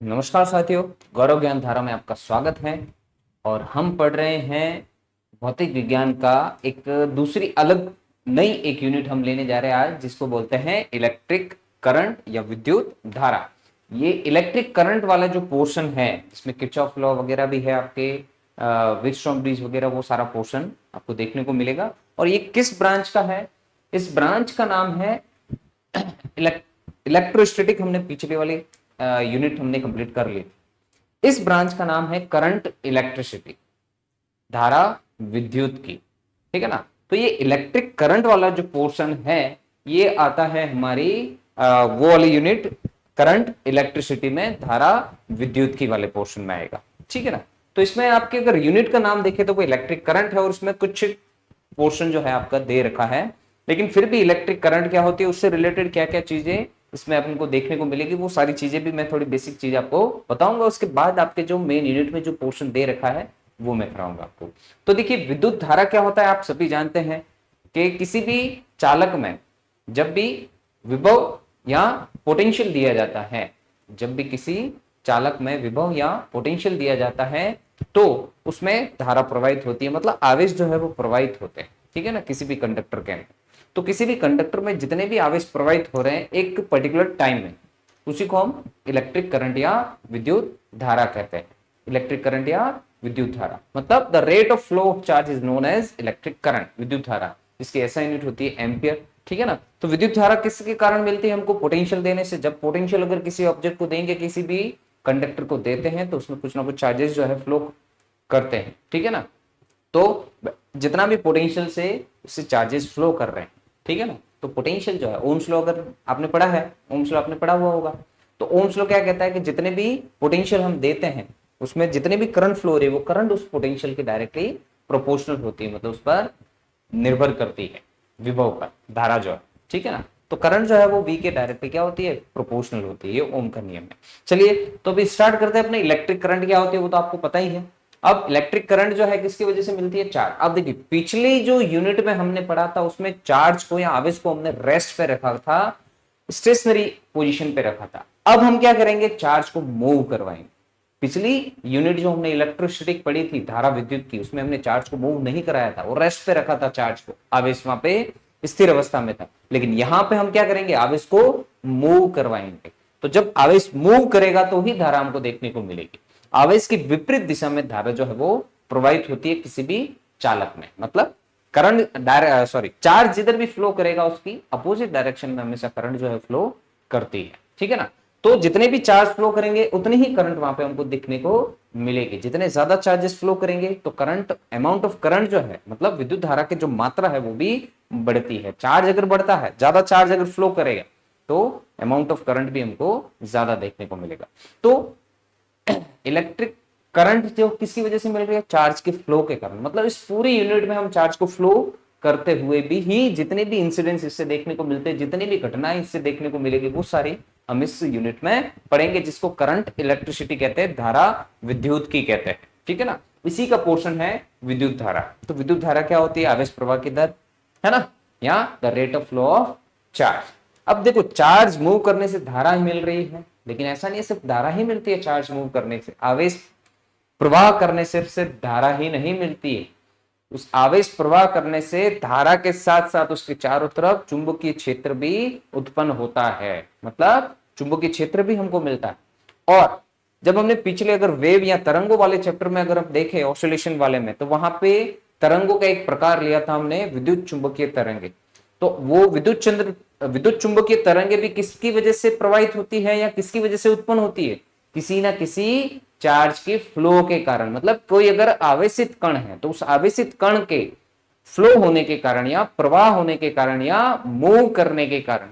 नमस्कार साथियों, गौरव ज्ञान धारा में आपका स्वागत है। और हम पढ़ रहे हैं भौतिक विज्ञान का एक दूसरी अलग नई एक यूनिट हम लेने जा रहे हैं आज, जिसको बोलते हैं इलेक्ट्रिक करंट या विद्युत धारा। ये इलेक्ट्रिक करंट वाला जो पोर्शन है, जिसमें किरचॉफ लॉ वगैरह भी है, आपके व्हीटस्टोन ब्रिज वगैरह, वो सारा पोर्शन आपको देखने को मिलेगा। और ये किस ब्रांच का है? इस ब्रांच का नाम है इलेक्ट्रोस्टैटिक। हमने पिछले वाली यूनिट हमने कंप्लीट कर ली। इस ब्रांच का नाम है करंट इलेक्ट्रिसिटी, धारा विद्युत की। ठीक है ना? तो ये इलेक्ट्रिक करंट वाला जो पोर्शन है, ये आता है हमारी वो वाली यूनिट करंट इलेक्ट्रिसिटी में, धारा विद्युत की वाले पोर्शन में आएगा। ठीक है ना? तो इसमें आपके अगर यूनिट का नाम देखें तो वो इलेक्ट्रिक करंट है, और उसमें कुछ पोर्शन जो है आपका दे रखा है। लेकिन फिर भी इलेक्ट्रिक करंट क्या होती है, उससे रिलेटेड क्या क्या चीजें इसमें आपको देखने को मिलेगी, वो सारी चीजें भी मैं थोड़ी बेसिक चीज आपको बताऊंगा। उसके बाद आपके जो मेन यूनिट में जो पोर्शन दे रखा है वो मैं कराऊंगा आपको। तो देखिए, विद्युत धारा क्या होता है, आप सभी जानते हैं कि किसी भी चालक में जब भी विभव या पोटेंशियल दिया जाता है, जब भी किसी चालक में विभव या पोटेंशियल दिया जाता है, तो उसमें धारा प्रवाहित होती है, मतलब आवेश जो है वो प्रवाहित होते हैं। ठीक है ना? किसी भी कंडक्टर के अंदर, तो किसी भी कंडक्टर में जितने भी आवेश प्रवाहित हो रहे हैं एक पर्टिकुलर टाइम में, उसी को हम इलेक्ट्रिक करंट या विद्युत धारा कहते हैं। इलेक्ट्रिक करंट या विद्युत धारा मतलब the rate of flow of charge is known as electric current, विद्युत धारा, जिसकी ऐसा यूनिट होती है एम्पियर। ठीक है ना? तो विद्युत धारा किसके कारण मिलती है? हमको पोटेंशियल देने से। जब पोटेंशियल अगर किसी ऑब्जेक्ट को देंगे, किसी भी कंडक्टर को देते हैं, तो उसमें कुछ ना कुछ चार्जेस जो है फ्लो करते हैं। ठीक है ना? तो जितना भी पोटेंशियल से उससे चार्जेस फ्लो कर रहे हैं, ठीक है ना? तो पोटेंशियल जो है, ओम्स लॉ अगर आपने पढ़ा है, ओम्स लॉ आपने पढ़ा हुआ होगा, तो ओम्स लॉ क्या कहता है कि जितने भी पोटेंशियल हम देते हैं, उसमें जितने भी करंट फ्लो हो रही है, वो करंट उस पोटेंशियल के डायरेक्टली प्रोपोर्शनल होती है, मतलब उस पर निर्भर करती है, विभव पर, धारा जो है। ठीक है ना? तो करंट जो है वो V के डायरेक्टली क्या होती है? प्रोपोर्शनल होती है। ये ओम का नियम है। चलिए, तो अभी स्टार्ट करते हैं अपने इलेक्ट्रिक करंट क्या होती है, वो तो आपको पता ही है। अब इलेक्ट्रिक करंट जो है किसकी वजह से मिलती है? चार्ज। अब देखिए, पिछली जो यूनिट में हमने पढ़ा था उसमें चार्ज को या आवेश को हमने रेस्ट पे रखा था, स्टेशनरी पोजीशन पे रखा था। अब हम क्या करेंगे? चार्ज को मूव करवाएंगे। पिछली यूनिट जो हमने इलेक्ट्रोस्टैटिक पढ़ी थी, धारा विद्युत की, उसमें हमने चार्ज को मूव नहीं कराया था, वो रेस्ट पे रखा था चार्ज को, आवेश वहां पे स्थिर अवस्था में था। लेकिन यहां पे हम क्या करेंगे? आवेश को मूव करवाएंगे। तो जब आवेश मूव करेगा तो ही धारा हमको देखने को मिलेगी। आवेश की विपरीत दिशा में धारा जो है वो प्रवाहित होती है किसी भी चालक में, मतलब करंट चार्ज जिधर भी फ्लो करेगा उसकी अपोजिट डायरेक्शन में हमेशा करंट जो है फ्लो करती है। ठीक है ना? तो जितने भी चार्ज फ्लो करेंगे उतनी ही करंट वहां पे हमको दिखने को मिलेगी। जितने ज्यादा चार्जेस फ्लो करेंगे तो करंट, अमाउंट ऑफ करंट जो है, मतलब विद्युत धारा की जो मात्रा है वो भी बढ़ती है। चार्ज अगर बढ़ता है, ज्यादा चार्ज अगर फ्लो करेगा, तो अमाउंट ऑफ करंट भी हमको ज्यादा देखने को मिलेगा। तो इलेक्ट्रिक करंट जो किसकी वजह से मिल रही है? चार्ज के फ्लो के कारण। मतलब इस पूरी यूनिट में हम चार्ज को फ्लो करते हुए भी ही जितने भी इंसिडेंट्स इससे देखने को मिलते हैं, जितनी भी घटनाएं इससे देखने को मिलेगी, वो सारी हम इस यूनिट में पढ़ेंगे, जिसको करंट इलेक्ट्रिसिटी कहते हैं, धारा विद्युत की कहते हैं। ठीक है ना? इसी का पोर्शन है विद्युत धारा। तो विद्युत धारा क्या होती है? आवेश प्रवाह की दर, है ना, या the rate of flow of charge. अब देखो, चार्ज मूव करने से धारा ही मिल रही है, लेकिन ऐसा नहीं है सिर्फ धारा ही मिलती है चार्ज मूव करने से। आवेश प्रवाह करने से सिर्फ धारा ही नहीं मिलती है, उस आवेश प्रवाह करने से धारा के साथ साथ उसके चारों तरफ चुंबकीय क्षेत्र भी उत्पन्न होता है, मतलब चुंबकीय क्षेत्र भी हमको मिलता है। और जब हमने पिछले अगर वेव या तरंगों वाले चैप्टर में अगर हम देखें, ऑसिलेशन वाले में, तो वहां पे तरंगों का एक प्रकार लिया था हमने, विद्युत चुंबकीय तरंगे। तो वो विद्युत चुंबकीय तरंगे भी किसकी वजह से प्रवाहित होती है या किसकी वजह से उत्पन्न होती है? किसी ना किसी चार्ज के फ्लो के कारण। मतलब कोई अगर आवेशित कण है तो उस आवेशित कण के फ्लो होने के कारण या प्रवाह होने के कारण या मूव करने के कारण।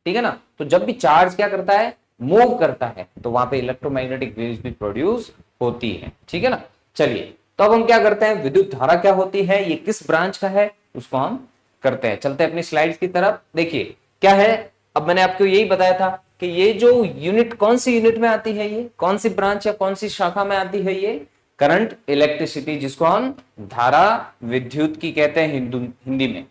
ठीक है ना? तो जब भी चार्ज क्या करता है? मूव करता है, तो वहां पे इलेक्ट्रोमैग्नेटिक वेव्स भी प्रोड्यूस होती है। ठीक है ना? चलिए, तो अब हम क्या करते हैं? विद्युत धारा क्या होती है, ये किस ब्रांच का है, उसको हम करते हैं। चलते हैं अपनी स्लाइड्स की तरफ। देखिए क्या है, अब मैंने आपको यही बताया था कि ये जो यूनिट कौन सी यूनिट में आती है, ये कौन सी ब्रांच या कौन सी शाखा में आती है? ये करंट इलेक्ट्रिसिटी, जिसको हम धारा विद्युत की कहते हैं हिंदी में,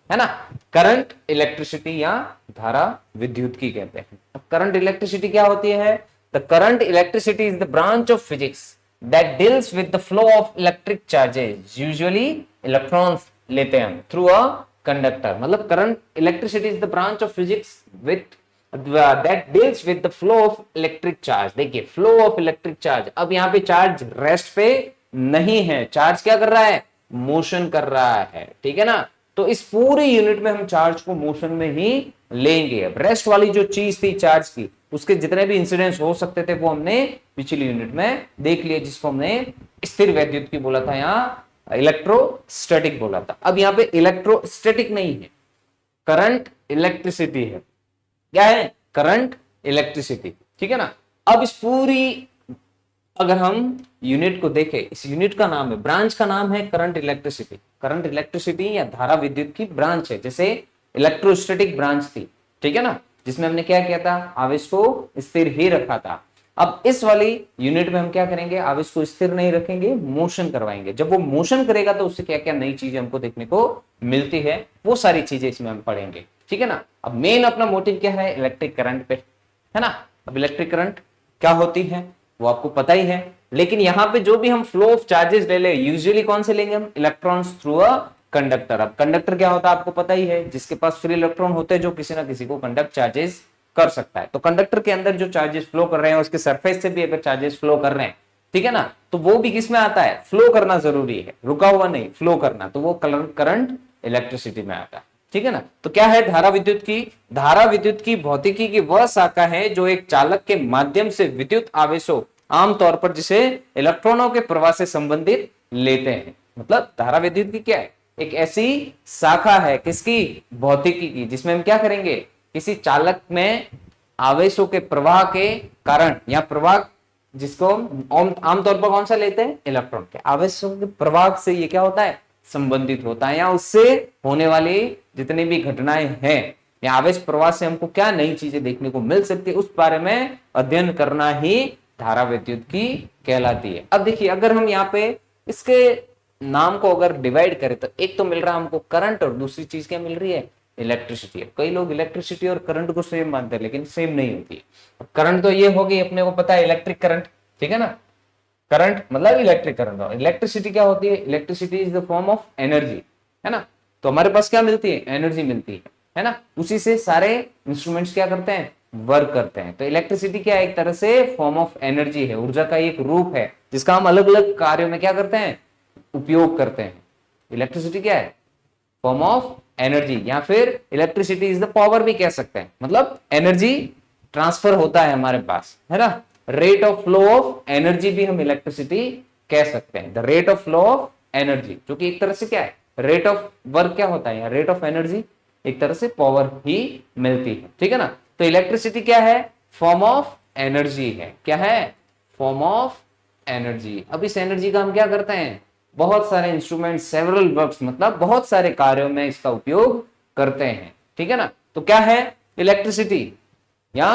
है ना? करंट इलेक्ट्रिसिटी या धारा विद्युत की कहते हैं। अब करंट इलेक्ट्रिसिटी क्या होती है? The current electricity is the branch of physics that deals with the flow of electric charges, usually electrons लेते हैं हम थ्रू अ कंडक्टर। मतलब current electricity is the branch of physics with that deals with the flow of electric charge. देखिए flow of electric charge, अब यहाँ पे charge rest पे नहीं है, चार्ज क्या कर रहा है, मोशन कर रहा है, ठीक है ना। तो इस पूरे यूनिट में हम चार्ज को मोशन में ही लेंगे। अब रेस्ट वाली जो चीज थी चार्ज की, उसके जितने भी इंसिडेंट्स हो सकते थे वो हमने पिछली यूनिट में देख लिए, जिसको हमने स्थिर वैद्युत की बोला था, यहाँ इलेक्ट्रोस्टैटिक बोला था। अब यहाँ पे इलेक्ट्रोस्टैटिक नहीं है, करंट इलेक्ट्रिसिटी है। क्या है, करंट इलेक्ट्रिसिटी, ठीक है ना। अब इस पूरी अगर हम यूनिट को देखें, इस यूनिट का नाम है, ब्रांच का नाम है करंट इलेक्ट्रिसिटी। करंट इलेक्ट्रिसिटी या धारा विद्युत की ब्रांच है, जैसे इलेक्ट्रोस्टैटिक ब्रांच थी, ठीक है ना, जिसमें हमने क्या किया था, आवेश को स्थिर ही रखा था। अब इस वाली यूनिट में हम क्या करेंगे, आवेश को स्थिर नहीं रखेंगे, मोशन करवाएंगे। जब वो मोशन करेगा तो उससे क्या क्या नई चीजें हमको देखने को मिलती है, वो सारी चीजें इसमें हम पढ़ेंगे, ठीक है ना। अब मेन अपना मोटिव क्या है, इलेक्ट्रिक करंट पे, है ना। अब इलेक्ट्रिक करंट क्या होती है वो आपको पता ही है, लेकिन यहाँ पे जो भी हम फ्लो ऑफ चार्जेस ले ले, यूजुअली कौन से लेंगे हम, इलेक्ट्रॉन्स थ्रू अ कंडक्टर। अब कंडक्टर क्या होता है आपको पता ही है, जिसके पास फ्री इलेक्ट्रॉन होते हैं जो किसी ना किसी को कंडक्ट चार्जेस कर सकता है। तो कंडक्टर के अंदर जो चार्जेस फ्लो कर रहे हैं, उसके सरफेस से भी अगर चार्जेस फ्लो कर रहे हैं, ठीक है ना, तो वो भी किस में आता है, फ्लो करना जरूरी है, रुका हुआ नहीं, फ्लो करना, तो वो करंट इलेक्ट्रिसिटी में आता है, ठीक है ना। तो क्या है धारा विद्युत की, धारा विद्युत की भौतिकी की वह शाखा है जो एक चालक के माध्यम से विद्युत आवेशों, आमतौर पर जिसे इलेक्ट्रॉनों के प्रवाह से संबंधित लेते हैं। मतलब धारा विद्युत की क्या है, एक ऐसी शाखा है किसकी, भौतिकी की, जिसमें हम क्या करेंगे, किसी चालक में आवेशों के प्रवाह के कारण, या प्रवाह जिसको आमतौर पर कौन सा लेते हैं, इलेक्ट्रॉन के आवेशों के प्रवाह से ये क्या होता है, संबंधित होता है, या उससे होने वाली जितनी भी घटनाएं हैं या आवेश प्रवाह से हमको क्या नई चीजें देखने को मिल सकती है, उस बारे में अध्ययन करना ही धारा विद्युत की कहलाती है। अब देखिए अगर हम यहाँ पे इसके नाम को अगर डिवाइड करें तो एक तो मिल रहा है हमको करंट, और दूसरी चीज क्या मिल रही है, इलेक्ट्रिसिटी। कई लोग इलेक्ट्रिसिटी और करंट को सेम मानते हैं, लेकिन सेम नहीं होती है। करंट तो ये होगी, अपने को पता है इलेक्ट्रिक करंट, ठीक है ना, करंट मतलब इलेक्ट्रिक करंट। और इलेक्ट्रिसिटी क्या होती है, electricity is the form of energy, है ना। तो हमारे पास क्या मिलती है, एनर्जी मिलती है ना, उसी से सारे इंस्ट्रूमेंट्स क्या करते हैं, वर्क करते हैं। तो इलेक्ट्रिसिटी क्या है, एक तरह से फॉर्म ऑफ एनर्जी है, ऊर्जा का एक रूप है, जिसका हम अलग अलग कार्यों में क्या करते हैं, उपयोग करते हैं। इलेक्ट्रिसिटी क्या है, फॉर्म ऑफ एनर्जी, या फिर इलेक्ट्रिसिटी इज द पावर भी कह सकते हैं, मतलब एनर्जी ट्रांसफर होता है हमारे पास, है ना। Rate of flow of energy भी हम इलेक्ट्रिसिटी कह सकते हैं, the rate of flow of energy, जो कि एक तरह से क्या है, रेट ऑफ वर्क क्या होता है, या रेट ऑफ एनर्जी, एक तरह से पावर ही मिलती है, ठीक है ना। तो इलेक्ट्रिसिटी क्या है, फॉर्म ऑफ एनर्जी है, क्या है, फॉर्म ऑफ एनर्जी। अब इस एनर्जी का हम क्या करते हैं, बहुत सारे इंस्ट्रूमेंट, सेवरल वर्क्स, मतलब बहुत सारे कार्यों में इसका उपयोग करते हैं, ठीक है ना। तो क्या है इलेक्ट्रिसिटी या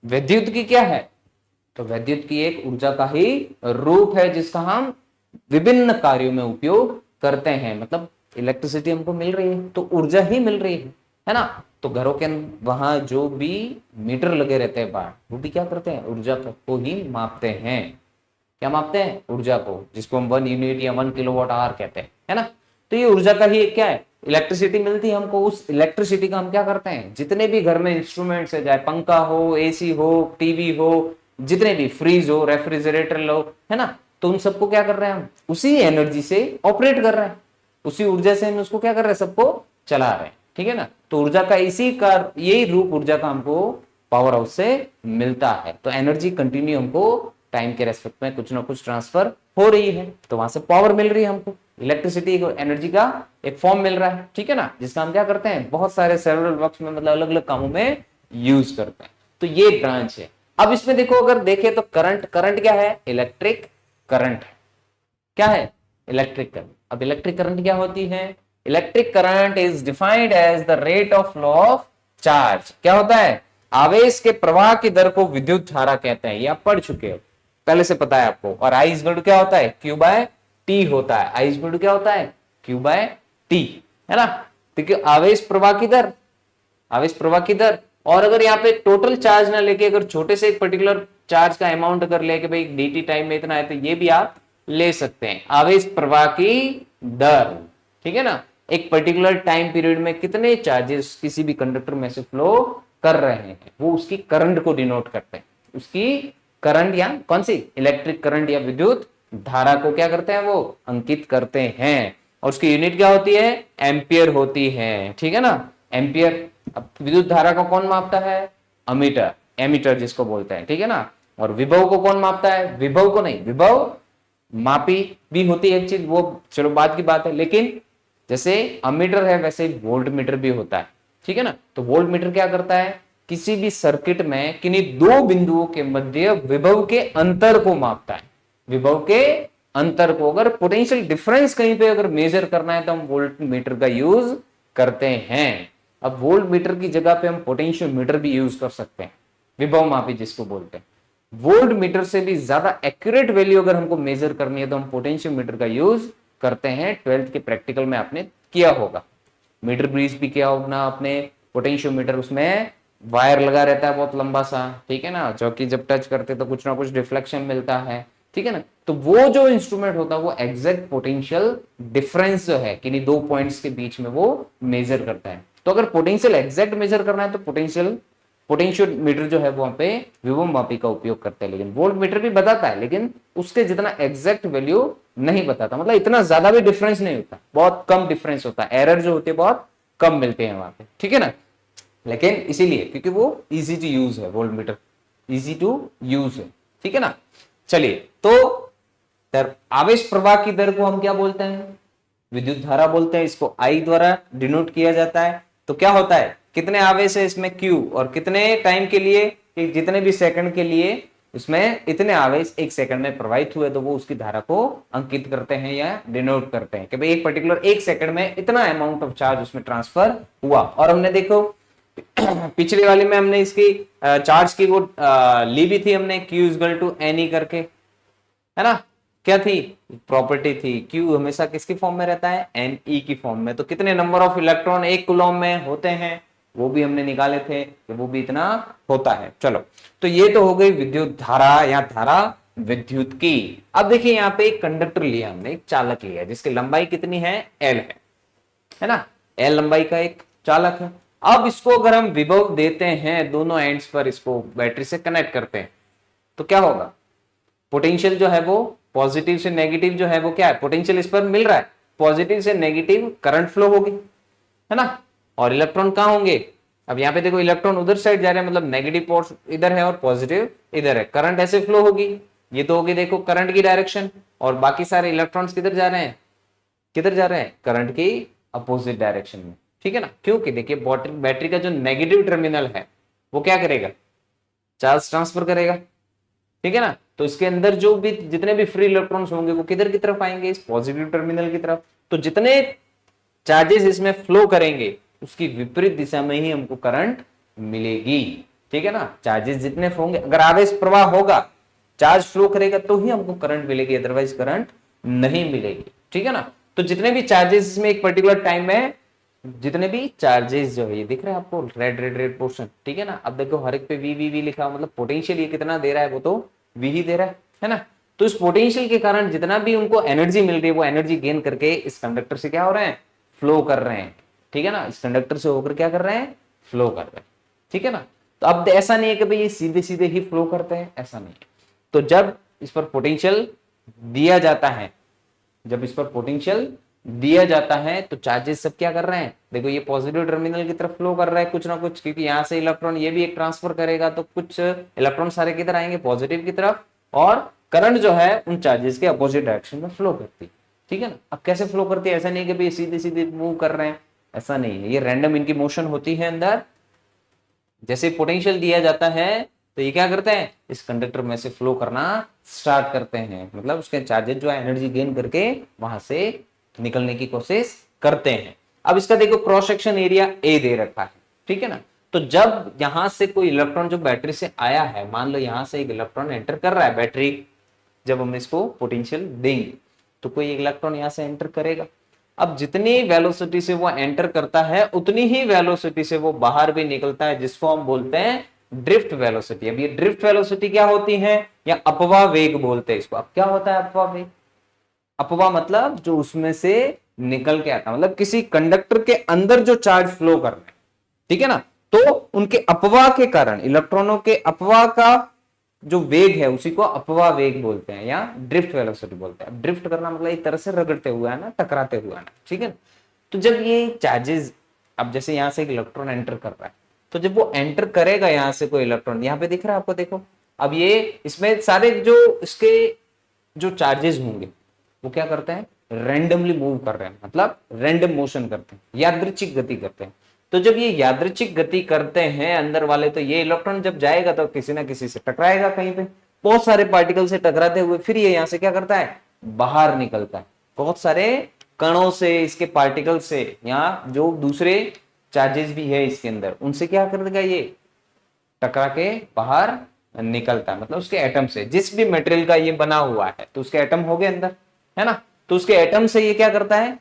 विद्युत की क्या है, तो विद्युत की एक ऊर्जा का ही रूप है, जिसका हम विभिन्न कार्यों में उपयोग करते हैं। मतलब इलेक्ट्रिसिटी हमको मिल रही है तो ऊर्जा ही मिल रही है ना। तो घरों के वहां जो भी मीटर लगे रहते हैं बाहर, वो भी क्या करते हैं, ऊर्जा को ही मापते हैं। क्या मापते हैं, ऊर्जा को, जिसको हम 1 यूनिट या 1 किलोवाट आवर कहते हैं, है ना। तो ये ऊर्जा का ही एक क्या है, इलेक्ट्रिसिटी मिलती है हमको। उस इलेक्ट्रिसिटी का हम क्या करते हैं, जितने भी घर में इंस्ट्रूमेंट्स है, चाहे पंखा हो, एसी हो, टीवी हो, जितने भी फ्रीज हो, रेफ्रिजरेटर लो, है ना, तो उन सबको क्या कर रहे हैं हम, उसी एनर्जी से ऑपरेट कर रहे हैं, उसी ऊर्जा से हम उसको क्या कर रहे हैं, सबको चला रहे हैं, ठीक है ना। तो ऊर्जा का इसी का यही रूप ऊर्जा का हमको पावर हाउस से मिलता है। तो एनर्जी कंटिन्यू हमको टाइम के रेस्पेक्ट में कुछ ना कुछ ट्रांसफर हो रही है, तो वहां से पावर मिल रही है हमको। इलेक्ट्रिसिटी एनर्जी का एक फॉर्म मिल रहा है, ठीक है ना, जिसका हम क्या करते हैं, बहुत सारे सेवरल वर्क्स में, मतलब अलग अलग कामों में यूज करते हैं। तो ये ब्रांच है। अब इसमें देखो, अगर देखें तो करंट, करंट क्या है, इलेक्ट्रिक करंट है। क्या है, इलेक्ट्रिक करंट। अब इलेक्ट्रिक करंट क्या होती है, electric current is defined as the rate of flow of charge. क्या होता है, आवेश के प्रवाह की दर को विद्युत धारा कहते हैं, ये आप पढ़ चुके हो, पहले से पता है आपको। और आई इज इक्वल टू क्या होता है, क्यू बाय टी होता है। आई इज इक्वल टू क्या होता है, क्यू बाय टी, है ना। देखिए आवेश प्रवाह की दर, आवेश प्रवाह की दर, और अगर यहाँ पे टोटल चार्ज ना लेके अगर छोटे से एक पर्टिकुलर चार्ज का अमाउंट अगर ले कि भाई dt टाइम में इतना है, तो ये भी आप ले सकते हैं। आवेश प्रवाह की दर, ठीक है ना, एक पर्टिकुलर टाइम पीरियड में कितने चार्जेस किसी भी कंडक्टर में से फ्लो कर रहे हैं, वो उसकी करंट को डिनोट करते हैं। उसकी करंट या कौन सी इलेक्ट्रिक करंट या विद्युत धारा को क्या करते हैं, वो अंकित करते हैं। और उसकी यूनिट क्या होती है, एम्पियर होती है, ठीक है ना, एम्पियर। अब विद्युत धारा को कौन मापता है, अमीटर, एमीटर जिसको बोलते हैं, ठीक है ना। और विभव को कौन मापता है, विभव को नहीं, विभव मापी भी होती है एक चीज, वो चलो बाद की बात है। लेकिन जैसे अमीटर है वैसे वोल्ट मीटर भी होता है, ठीक है ना। तो वोल्ट मीटर क्या करता है, किसी भी सर्किट में किन्हीं दो बिंदुओं के मध्य विभव के अंतर को मापता है। विभव के अंतर को, अगर पोटेंशियल डिफरेंस कहीं पे अगर मेजर करना है तो हम वोल्ट मीटर का यूज करते हैं। अब वोल्ट मीटर की जगह पे हम पोटेंशियल मीटर भी यूज कर सकते हैं, विभव मापी जिसको बोलते हैं। वोल्ट मीटर से भी ज्यादा एक्यूरेट वैल्यू अगर हमको मेजर करनी है तो हम पोटेंशियल मीटर का यूज करते हैं। 12th के प्रैक्टिकल में आपने किया होगा, मीटर ब्रिज भी किया होगा ना आपने। पोटेंशियल मीटर, उसमें वायर लगा रहता है बहुत लंबा सा, ठीक है ना, जो कि जब टच करते तो कुछ ना कुछ डिफ्लेक्शन मिलता है, ठीक है ना। तो वो जो इंस्ट्रूमेंट होता है वो एग्जैक्ट पोटेंशियल डिफरेंस जो है किन्हीं दो पॉइंट्स के बीच में वो मेजर करता है। तो अगर पोटेंशियल एग्जैक्ट मेजर करना है तो पोटेंशियल मीटर जो है वहां पे विभव मापी का उपयोग करते हैं। लेकिन वोल्ट मीटर भी बताता है, लेकिन उसके जितना एग्जैक्ट वैल्यू नहीं बताता, मतलब इतना ज्यादा भी डिफरेंस नहीं होता, बहुत कम डिफरेंस होता है, एरर जो होती है बहुत कम मिलते हैं वहां पे, ठीक है ना। लेकिन इसीलिए क्योंकि वो इजी टू यूज है, voltmeter easy to use है, ठीक है ना। चलिए, तो दर, आवेश प्रवाह की दर को हम क्या बोलते हैं, विद्युत धारा बोलते हैं। इसको आई द्वारा डिनोट किया जाता है। तो क्या होता है, कितने आवेश है इसमें Q, और कितने टाइम के लिए, कि जितने भी सेकंड के लिए उसमें इतने आवेश एक सेकंड में प्रवाहित हुए, तो वो उसकी धारा को अंकित करते हैं या डिनोट करते हैं कि भाई एक पर्टिकुलर एक सेकंड में इतना अमाउंट ऑफ चार्ज उसमें ट्रांसफर हुआ। और हमने देखो पिछले वाले में हमने इसकी चार्ज की वो ली भी थी हमने, Q इक्वल टू एन करके, है ना। क्या थी, प्रॉपर्टी थी, Q हमेशा किसकी फॉर्म में रहता है, Ne की फॉर्म में। तो कितने नंबर ऑफ इलेक्ट्रॉन एक कूलम में होते हैं वो भी हमने निकाले थे कि वो भी इतना होता है। चलो, तो ये तो हो गई विद्युत धारा या धारा विद्युत की। अब देखिए यहाँ पे एक कंडक्टर लिया हमने, एक चालक लिया जिसकी लंबाई कितनी है, L है ना, L लंबाई का एक चालक है। अब इसको अगर हम विभव देते हैं दोनों एंड्स पर, इसको बैटरी से कनेक्ट करते हैं, तो क्या होगा, पोटेंशियल जो है वो पॉजिटिव से नेगेटिव जो है वो क्या है, पोटेंशियल इस पर मिल रहा है, पॉजिटिव से नेगेटिव करंट फ्लो होगी, है ना। और इलेक्ट्रॉन कहां होंगे, अब यहाँ पे देखो इलेक्ट्रॉन उधर साइड जा रहे हैं, मतलब नेगेटिव पोर्शन इधर है और पॉजिटिव इधर है, करंट ऐसे फ्लो होगी। ये तो होगी देखो करंट की डायरेक्शन, और बाकी सारे इलेक्ट्रॉन्स किधर जा रहे हैं, किधर जा रहे हैं, करंट की अपोजिट डायरेक्शन में, ठीक है ना। क्योंकि देखिए बैटरी का जो नेगेटिव टर्मिनल है वो क्या करेगा, चार्ज ट्रांसफर करेगा, ठीक है ना। तो इसके अंदर जो भी जितने भी फ्री इलेक्ट्रॉन्स होंगे वो किधर की तरफ आएंगे, इस पॉजिटिव टर्मिनल की तरफ। तो जितने चार्जेस इसमें फ्लो करेंगे उसकी विपरीत दिशा में ही हमको करंट मिलेगी, ठीक है ना। चार्जेस जितने होंगे, अगर आवेश प्रवाह होगा, चार्ज फ्लो करेगा तो ही हमको करंट मिलेगी, अदरवाइज करंट नहीं मिलेगी, ठीक है ना। तो जितने भी चार्जेस इसमें एक पर्टिकुलर टाइम में, जितने भी चार्जेस जो है, ये दिख रहा है आपको रेड रेड रेड पोर्शन, ठीक है ना। अब देखो हर एक पे वी लिखा हुआ, मतलब पोटेंशियल ये कितना दे रहा है, वो तो वी ही दे रहा है ना। तो इस पोटेंशियल के कारण जितना भी उनको एनर्जी मिल रही है वो एनर्जी गेन करके इस कंडक्टर से क्या हो रहे हैं, फ्लो कर रहे हैं, ठीक है ना। इस कंडक्टर से होकर क्या कर रहे हैं, फ्लो कर रहे हैं, ठीक है ना। तो अब ऐसा नहीं है कि भाई ये सीधे सीधे ही फ्लो करते हैं, ऐसा नहीं है। तो जब इस पर पोटेंशियल दिया जाता है, जब इस पर पोटेंशियल दिया जाता है तो चार्जेस सब क्या कर रहे हैं, देखो ये पॉजिटिव टर्मिनल की तरफ फ्लो कर रहा है कुछ ना कुछ, क्योंकि यहां से इलेक्ट्रॉन ये भी एक ट्रांसफर करेगा, तो कुछ इलेक्ट्रॉन सारे किधर आएंगे, पॉजिटिव की तरफ, और करंट जो है उन चार्जेस के अपोजिट डायरेक्शन में फ्लो करती है, ठीक है ना। अब कैसे फ्लो करती है, ऐसा नहीं कि भाई सीधे सीधे मूव कर रहे हैं, ऐसा नहीं है, ये रैंडम इनकी मोशन होती है अंदर। जैसे पोटेंशियल दिया जाता है तो ये क्या करते हैं, इस कंडक्टर में से फ्लो करना स्टार्ट करते हैं, मतलब उसके चार्जेस जो है एनर्जी गेन करके वहां से निकलने की कोशिश करते हैं। अब इसका देखो क्रॉस सेक्शन एरिया ए दे रखा है, ठीक है ना। तो जब यहां से कोई इलेक्ट्रॉन जो बैटरी से आया है, मान लो यहां से एक इलेक्ट्रॉन एंटर कर रहा है बैटरी, जब हम इसको पोटेंशियल देंगे तो कोई एक इलेक्ट्रॉन यहां से एंटर करेगा। अब जितनी वेलोसिटी से वो एंटर करता है उतनी ही वेलोसिटी से वो बाहर भी निकलता है, जिसको हम बोलते हैं ड्रिफ्ट वेलोसिटी। अब ये ड्रिफ्ट वेलोसिटी क्या होती है, या अपवाह वेग बोलते हैं इसको। अब क्या होता है अपवाह वेग? अपवाह मतलब जो उसमें से निकल के आता, मतलब किसी कंडक्टर के अंदर जो चार्ज फ्लो कर रहे हैं, ठीक है ना, तो उनके अपवाह के कारण, इलेक्ट्रॉनों के अपवाह का जो वेग है उसी को अपवाह वेग बोलते हैं या ड्रिफ्ट वेलोसिटी बोलते हैं। ड्रिफ्ट करना मतलब एक तरह से रगड़ते हुए है ना, टकराते हुए है ना, ठीक है। तो जब ये चार्जेस, अब जैसे यहां से एक इलेक्ट्रॉन एंटर कर रहा है, तो जब वो एंटर करेगा यहां से कोई इलेक्ट्रॉन, यहां पे दिख रहा है आपको, देखो अब ये इसमें सारे जो इसके जो चार्जेस होंगे वो क्या करते हैं, रैंडमली मूव कर रहे हैं, मतलब रैंडम मोशन करते हैं, यादृच्छिक गति करते हैं। तो जब ये यादृच्छिक गति करते हैं अंदर वाले, तो ये इलेक्ट्रॉन जब जाएगा तो किसी ना किसी से टकराएगा, कहीं पे बहुत सारे पार्टिकल से टकराते हुए फिर ये यहां से क्या करता है, बाहर निकलता है, बहुत सारे कणों से, इसके पार्टिकल से, या जो दूसरे चार्जेस भी है इसके अंदर, उनसे क्या कर देगा, ये टकरा के बाहर निकलता है। मतलब उसके एटम से, जिस भी मटेरियल का ये बना हुआ है तो उसके एटम हो गए अंदर, है ना, तो उसके एटम से ये क्या करता है,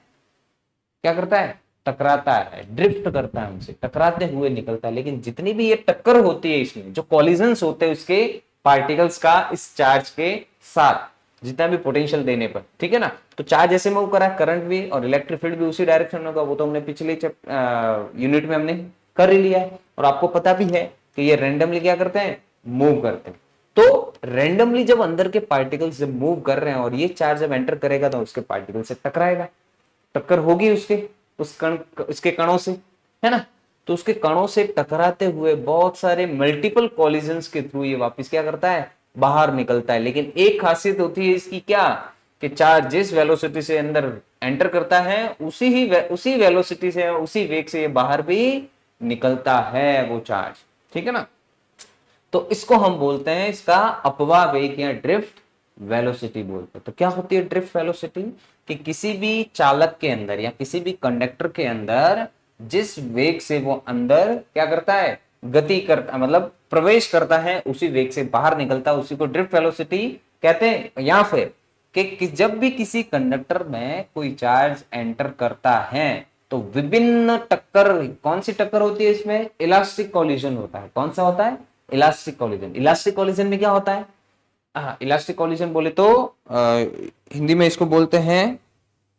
क्या करता है, टकराता है, ड्रिफ्ट करता है, उनसे टकराते हुए निकलता है। लेकिन जितनी भी ये टक्कर होती है इसमें, जो कॉलिजन्स होते हैं उसके पार्टिकल्स का इस चार्ज के साथ, जितना भी पोटेंशियल देने पर, ठीक है ना, तो चार्ज ऐसे मूव करा, करंट भी और इलेक्ट्रिक फील्ड भी उसी डायरेक्शन होगा। वो तो हमने पिछले यूनिट में हमने कर ही लिया है, और आपको पता भी है कि ये रैंडमली क्या करते हैं, मूव करते हैं। तो रैंडमली जब अंदर के पार्टिकल्स जब मूव कर रहे हैं और ये चार्ज जब एंटर करेगा तो उसके पार्टिकल से टकराएगा, टक्कर होगी उसके, उस कण, उसके कणों से, है ना। तो उसके कणों से टकराते हुए बहुत सारे मल्टीपल कॉलिजन्स के थ्रू ये वापस क्या करता है, बाहर निकलता है। लेकिन एक खासियत होती है इसकी, क्या, कि चार्ज जिस वेलोसिटी से अंदर एंटर करता है उसी वेलोसिटी से, उसी वेग से ये बाहर भी निकलता है वो चार्ज, ठीक है ना। तो इसको हम बोलते हैं, इसका अपवाह वेग या ड्रिफ्ट वेलोसिटी बोलते हैं। तो क्या होती है ड्रिफ्ट वेलोसिटी, कि किसी भी चालक के अंदर या किसी भी कंडक्टर के अंदर जिस वेग से वो अंदर क्या करता है, गति करता, मतलब प्रवेश करता है, उसी वेग से बाहर निकलता है, उसी को ड्रिफ्ट वेलोसिटी कहते हैं। या फिर कि जब भी किसी कंडक्टर में कोई चार्ज एंटर करता है तो विभिन्न टक्कर, कौन सी टक्कर होती है इसमें, इलास्टिक कॉलिजन होता है। कौन सा होता है, इलास्टिक कॉलिजन। इलास्टिक कॉलिजन में क्या होता है, इलास्टिक कॉलिजन बोले तो हिंदी में इसको बोलते हैं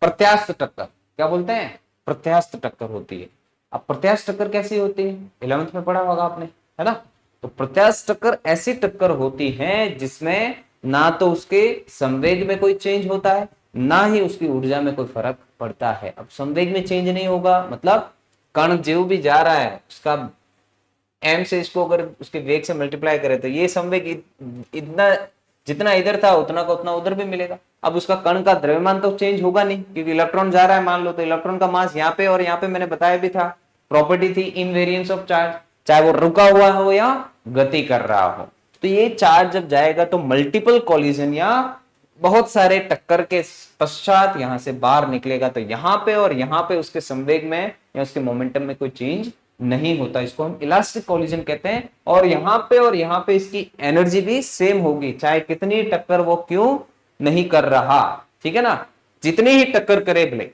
प्रत्यास्थ टक्कर। क्या बोलते हैं, प्रत्यास्थ टक्कर होती है। अब प्रत्यास्थ टक्कर कैसी होती है, 11th में पढ़ा होगा आपने, है ना। तो प्रत्यास्थ टक्कर ऐसी टक्कर होती है जिसमें ना तो उसके संवेग में कोई चेंज होता है, ना ही उसकी ऊर्जा में कोई फर्क पड़ता है। अब संवेग में चेंज नहीं होगा मतलब कण जो भी जा रहा है उसका एम से इसको अगर उसके वेग से मल्टीप्लाई करें तो ये संवेग इतना, जितना इधर था उतना का उतना उधर भी मिलेगा। अब उसका कण का द्रव्यमान तो चेंज होगा नहीं, क्योंकि इलेक्ट्रॉन जा रहा है मान लो, तो इलेक्ट्रॉन का मास यहाँ पे और यहाँ पे मैंने बताया भी था, प्रॉपर्टी थी इनवेरिएंस ऑफ चार्ज, चाहे वो रुका हुआ हो या गति कर रहा हो। तो ये चार्ज जब जाएगा तो मल्टीपल कॉलिजन या बहुत सारे टक्कर के पश्चात यहां से बाहर निकलेगा, तो यहां पे और यहां पे उसके संवेग में या उसके मोमेंटम में कोई चेंज नहीं होता। इसको हम इलास्टिक कॉलिजन कहते हैं। और यहां पे इसकी एनर्जी भी सेम होगी, चाहे कितनी टक्कर वो क्यों नहीं कर रहा, ठीक है ना। जितनी ही टक्कर करे भले,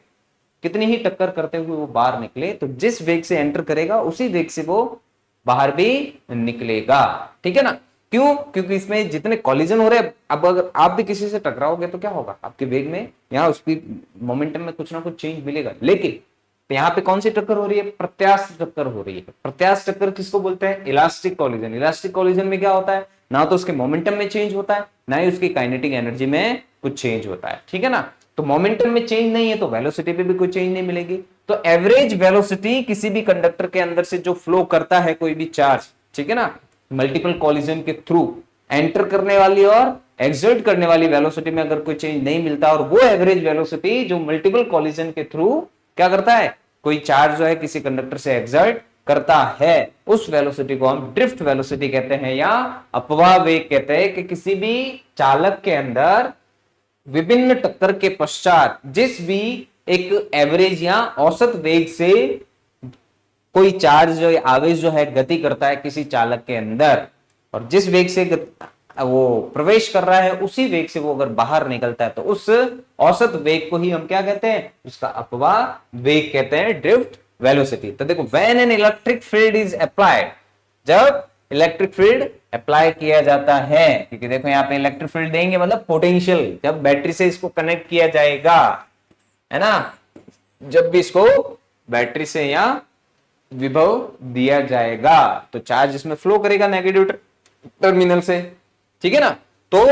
कितनी ही टक्कर करते हुए वो बाहर निकले, तो जिस वेग से एंटर करेगा उसी वेग से वो बाहर भी निकलेगा, ठीक है ना। क्यों, क्योंकि इसमें जितने कॉलिजन हो रहे हैं, अब अगर आप भी किसी से टकराओगे तो क्या होगा, आपके वेग में या उसकी मोमेंटम में कुछ ना कुछ चेंज मिलेगा। लेकिन तो यहाँ पे कौन सी टक्कर हो रही है, प्रत्यास्थ टक्कर हो रही है। प्रत्यास्थ टक्कर किसको बोलते हैं, इलास्टिक कॉलिजन। इलास्टिक कॉलिजन में क्या होता है, ना तो उसके मोमेंटम में चेंज होता है, ना ही उसकी काइनेटिक एनर्जी में कुछ चेंज होता है, ठीक है ना। तो मोमेंटम में चेंज नहीं है तो वेलोसिटी पे भी कोई चेंज नहीं मिलेगी। तो एवरेज वेलोसिटी किसी भी कंडक्टर के अंदर से जो फ्लो करता है कोई भी चार्ज, ठीक है ना, मल्टीपल कॉलिजन के थ्रू एंटर करने वाली और एक्सर्ट करने वाली वेलोसिटी में अगर कोई चेंज नहीं मिलता, और वो एवरेज वेलोसिटी जो मल्टीपल कॉलिजन के थ्रू क्या करता है, कोई चार्ज जो है किसी कंडक्टर से एक्सर्ट करता है, उस वेलोसिटी को हम ड्रिफ्ट वेलोसिटी कहते हैं या अपवाह वेग कहते हैं। कि किसी भी चालक के अंदर विभिन्न टक्कर के पश्चात जिस भी एक एवरेज या औसत वेग से कोई चार्ज जो आवेश जो है गति करता है किसी चालक के अंदर, और जिस वेग से वो प्रवेश कर रहा है उसी वेग से वो अगर बाहर निकलता है, तो उस औसत वेग को ही हम क्या कहते हैं, उसका अपवाह वेग कहते हैं, ड्रिफ्ट वेलोसिटी। तो देखो, when an electric field is applied, जब इलेक्ट्रिक फील्ड अप्लाई किया जाता है, क्योंकि देखो यहाँ पे इलेक्ट्रिक फील्ड देंगे मतलब पोटेंशियल, जब बैटरी से इसको कनेक्ट किया जाएगा, है ना, जब भी इसको बैटरी से या विभव दिया जाएगा तो चार्ज इसमें फ्लो करेगा नेगेटिव टर्मिनल से, ठीक है ना। तो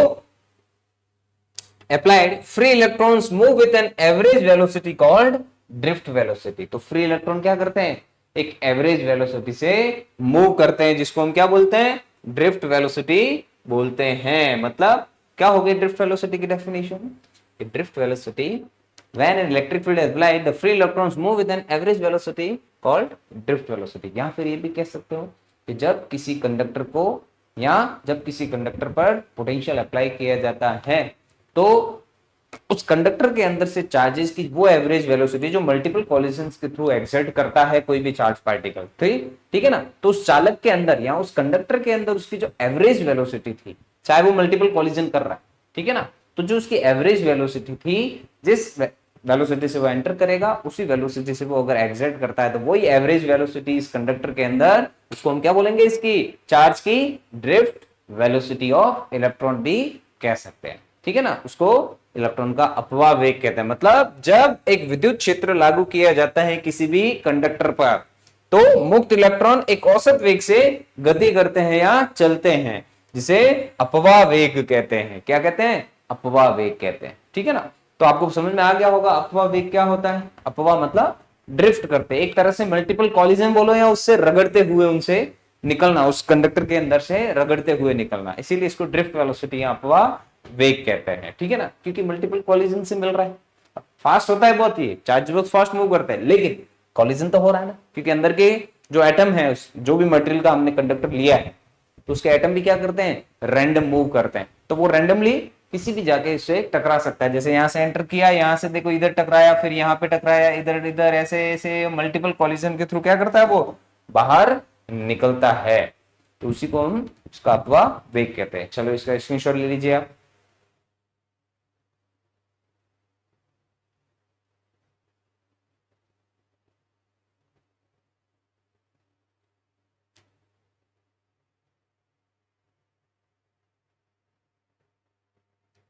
applied free electrons move with an average velocity called drift velocity. तो फ्री इलेक्ट्रॉन क्या करते हैं, एक एवरेज वेलोसिटी से मूव करते हैं, जिसको हम क्या बोलते हैं, ड्रिफ्ट वेलोसिटी बोलते हैं। मतलब क्या हो गई ड्रिफ्ट वेलोसिटी की definition, drift velocity when an electric field is applied the free electrons move with an average velocity called drift velocity। या फिर ये भी कह सकते हो कि जब किसी कंडक्टर को या जब किसी कंडक्टर पर पोटेंशियल अप्लाई किया जाता है तो उस कंडक्टर के अंदर से चार्जेस की वो एवरेज वेलोसिटी जो मल्टीपल कॉलिजन्स के थ्रू एक्सर्ट करता है कोई भी चार्ज पार्टिकल, ठीक है ना, तो उस चालक के अंदर या उस कंडक्टर के अंदर उसकी जो एवरेज वेलोसिटी थी, चाहे वो मल्टीपल कॉलिजन कर रहा है, ठीक है ना, तो जो उसकी एवरेज वेलोसिटी थी, जिस वेलोसिटी से वो एंटर करेगा उसी वेलोसिटी से वो अगर एग्जिट करता है तो वही एवरेज वेलोसिटी इस कंडक्टर के अंदर, उसको हम क्या बोलेंगे, इसकी चार्ज की ड्रिफ्ट वेलोसिटी ऑफ इलेक्ट्रॉन भी कह सकते हैं, ठीक है ना। उसको इलेक्ट्रॉन का अपवाह वेग कहते हैं। मतलब जब एक विद्युत क्षेत्र लागू किया जाता है किसी भी कंडक्टर पर तो मुक्त इलेक्ट्रॉन एक औसत वेग से गति करते हैं या चलते हैं, जिसे अपवाह वेग कहते हैं। क्या कहते हैं, अपवाह वेग कहते हैं, ठीक है ना। तो आपको समझ में आ गया होगा अपवाह वेग क्या होता है। अपवाह मतलब ड्रिफ्ट करते, एक तरह से मल्टीपल कॉलिजन बोलो या उससे रगड़ते हुए उनसे निकलना, उस कंडक्टर के अंदर से रगड़ते हुए निकलना, इसीलिए इसको ड्रिफ्ट वेलोसिटी या अपवाह वेग कहते हैं, ठीक है ना, क्योंकि मल्टीपल कॉलिजन से मिल रहा है। फास्ट होता है बहुत, ये चार्ज बहुत फास्ट मूव करता है, लेकिन कॉलिजन तो हो रहा है ना, क्योंकि अंदर के जो एटम है, जो भी मटेरियल का हमने कंडक्टर लिया है तो उसके एटम भी क्या करते हैं, रैंडम मूव करते हैं, तो वो रैंडमली किसी भी जाके इससे टकरा सकता है। जैसे यहां से एंटर किया, यहां से देखो इधर टकराया, फिर यहाँ पे टकराया, इधर इधर, ऐसे ऐसे मल्टीपल कॉलिजन के थ्रू क्या करता है, वो बाहर निकलता है, तो उसी को हम उसका अपवाह वेग कहते हैं। चलो इसका स्क्रीनशॉट ले लीजिए आप।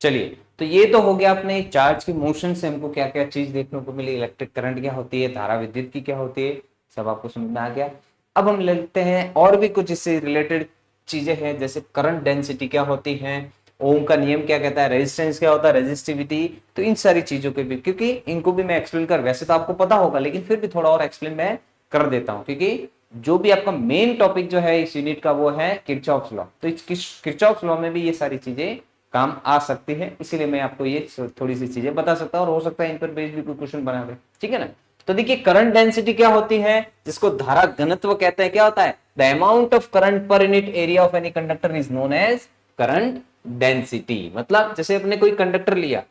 चलिए, तो ये तो हो गया अपने चार्ज के मोशन से हमको क्या क्या चीज देखने को मिली, इलेक्ट्रिक करंट क्या होती है, धारा विद्युत की क्या होती है, सब आपको समझ में आ गया। अब हम लेते हैं और भी कुछ इससे रिलेटेड चीजें हैं, जैसे करंट डेंसिटी क्या होती है, ओम का नियम क्या कहता है, रेजिस्टेंस क्या होता है, रेजिस्टिविटी, तो इन सारी चीजों के भी, क्योंकि इनको भी मैं एक्सप्लेन कर, वैसे तो आपको पता होगा लेकिन फिर भी थोड़ा और एक्सप्लेन मैं कर देता हूँ, क्योंकि जो भी आपका मेन टॉपिक जो है इस यूनिट का वो है किरचॉफ्स लॉ। तो इस किरचॉफ्स लॉ में भी ये सारी चीजें काम आ सकती है, इसीलिए मैं आपको ये थोड़ी सी चीजें बता सकता हूँ और हो सकता है इन पर बेस्ड भी कोई क्वेश्चन बना दे, ठीक है ना। तो देखिए करंट डेंसिटी क्या होती है, जिसको धारा घनत्व कहते हैं, क्या होता है, the amount of current per unit area of any conductor is known as current density. मतलब जैसे अपने कोई कंडक्टर लिया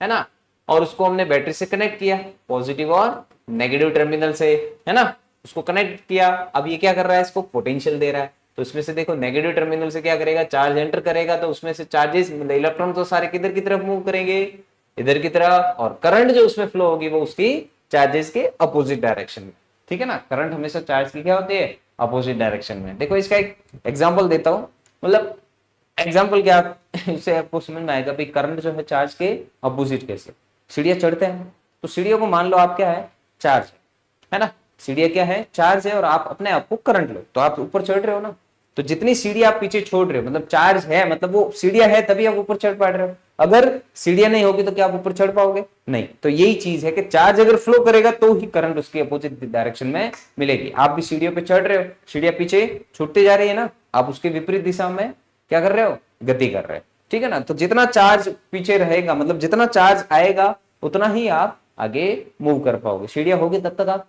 है ना, और उसको हमने बैटरी से कनेक्ट किया, पॉजिटिव और नेगेटिव टर्मिनल से, है ना, उसको कनेक्ट किया, अब ये क्या कर रहा है, इसको पोटेंशियल दे रहा है, तो इसमें से देखो नेगेटिव टर्मिनल से क्या करेगा, चार्ज एंटर करेगा, तो उसमें से चार्जेस इलेक्ट्रॉन तो सारे किधर की तरफ मूव करेंगे, इधर की तरफ, और करंट जो उसमें फ्लो होगी वो उसकी चार्जेस के अपोजिट डायरेक्शन में, ठीक है ना। करंट हमेशा चार्ज की क्या होती है, अपोजिट डायरेक्शन में। देखो इसका एक एग्जाम्पल देता हूं, मतलब एग्जाम्पल क्या, इससे आपको समझ में आएगा भाई करंट जो है चार्ज के अपोजिट कैसे। सीढ़ियां चढ़ते हैं तो सीढ़ियों को मान लो आप क्या है, चार्ज है ना, सीढ़ियां क्या है, चार्ज है, और आप अपने आप को करंट लो तो आप ऊपर चढ़ रहे हो ना, तो जितनी सीढ़ी आप पीछे छोड़ रहे हो मतलब चार्ज है, मतलब वो सीढ़ियां है तभी आप ऊपर चढ़ पा रहे हो, अगर सीढ़ियां नहीं होगी तो क्या आप ऊपर चढ़ पाओगे, नहीं। तो यही चीज है कि चार्ज अगर फ्लो करेगा तो ही करंट उसके अपोजिट डायरेक्शन में मिलेगी। आप भी सीढ़ियों पे चढ़ रहे हो, सीढ़ियां पीछे छूटती जा रही है ना, आप उसके विपरीत दिशा में क्या कर रहे हो, गति कर रहे हो, ठीक है ना। तो जितना चार्ज पीछे रहेगा, मतलब जितना चार्ज आएगा उतना ही आप आगे मूव कर पाओगे, सीढ़ियां होगी तब तक आप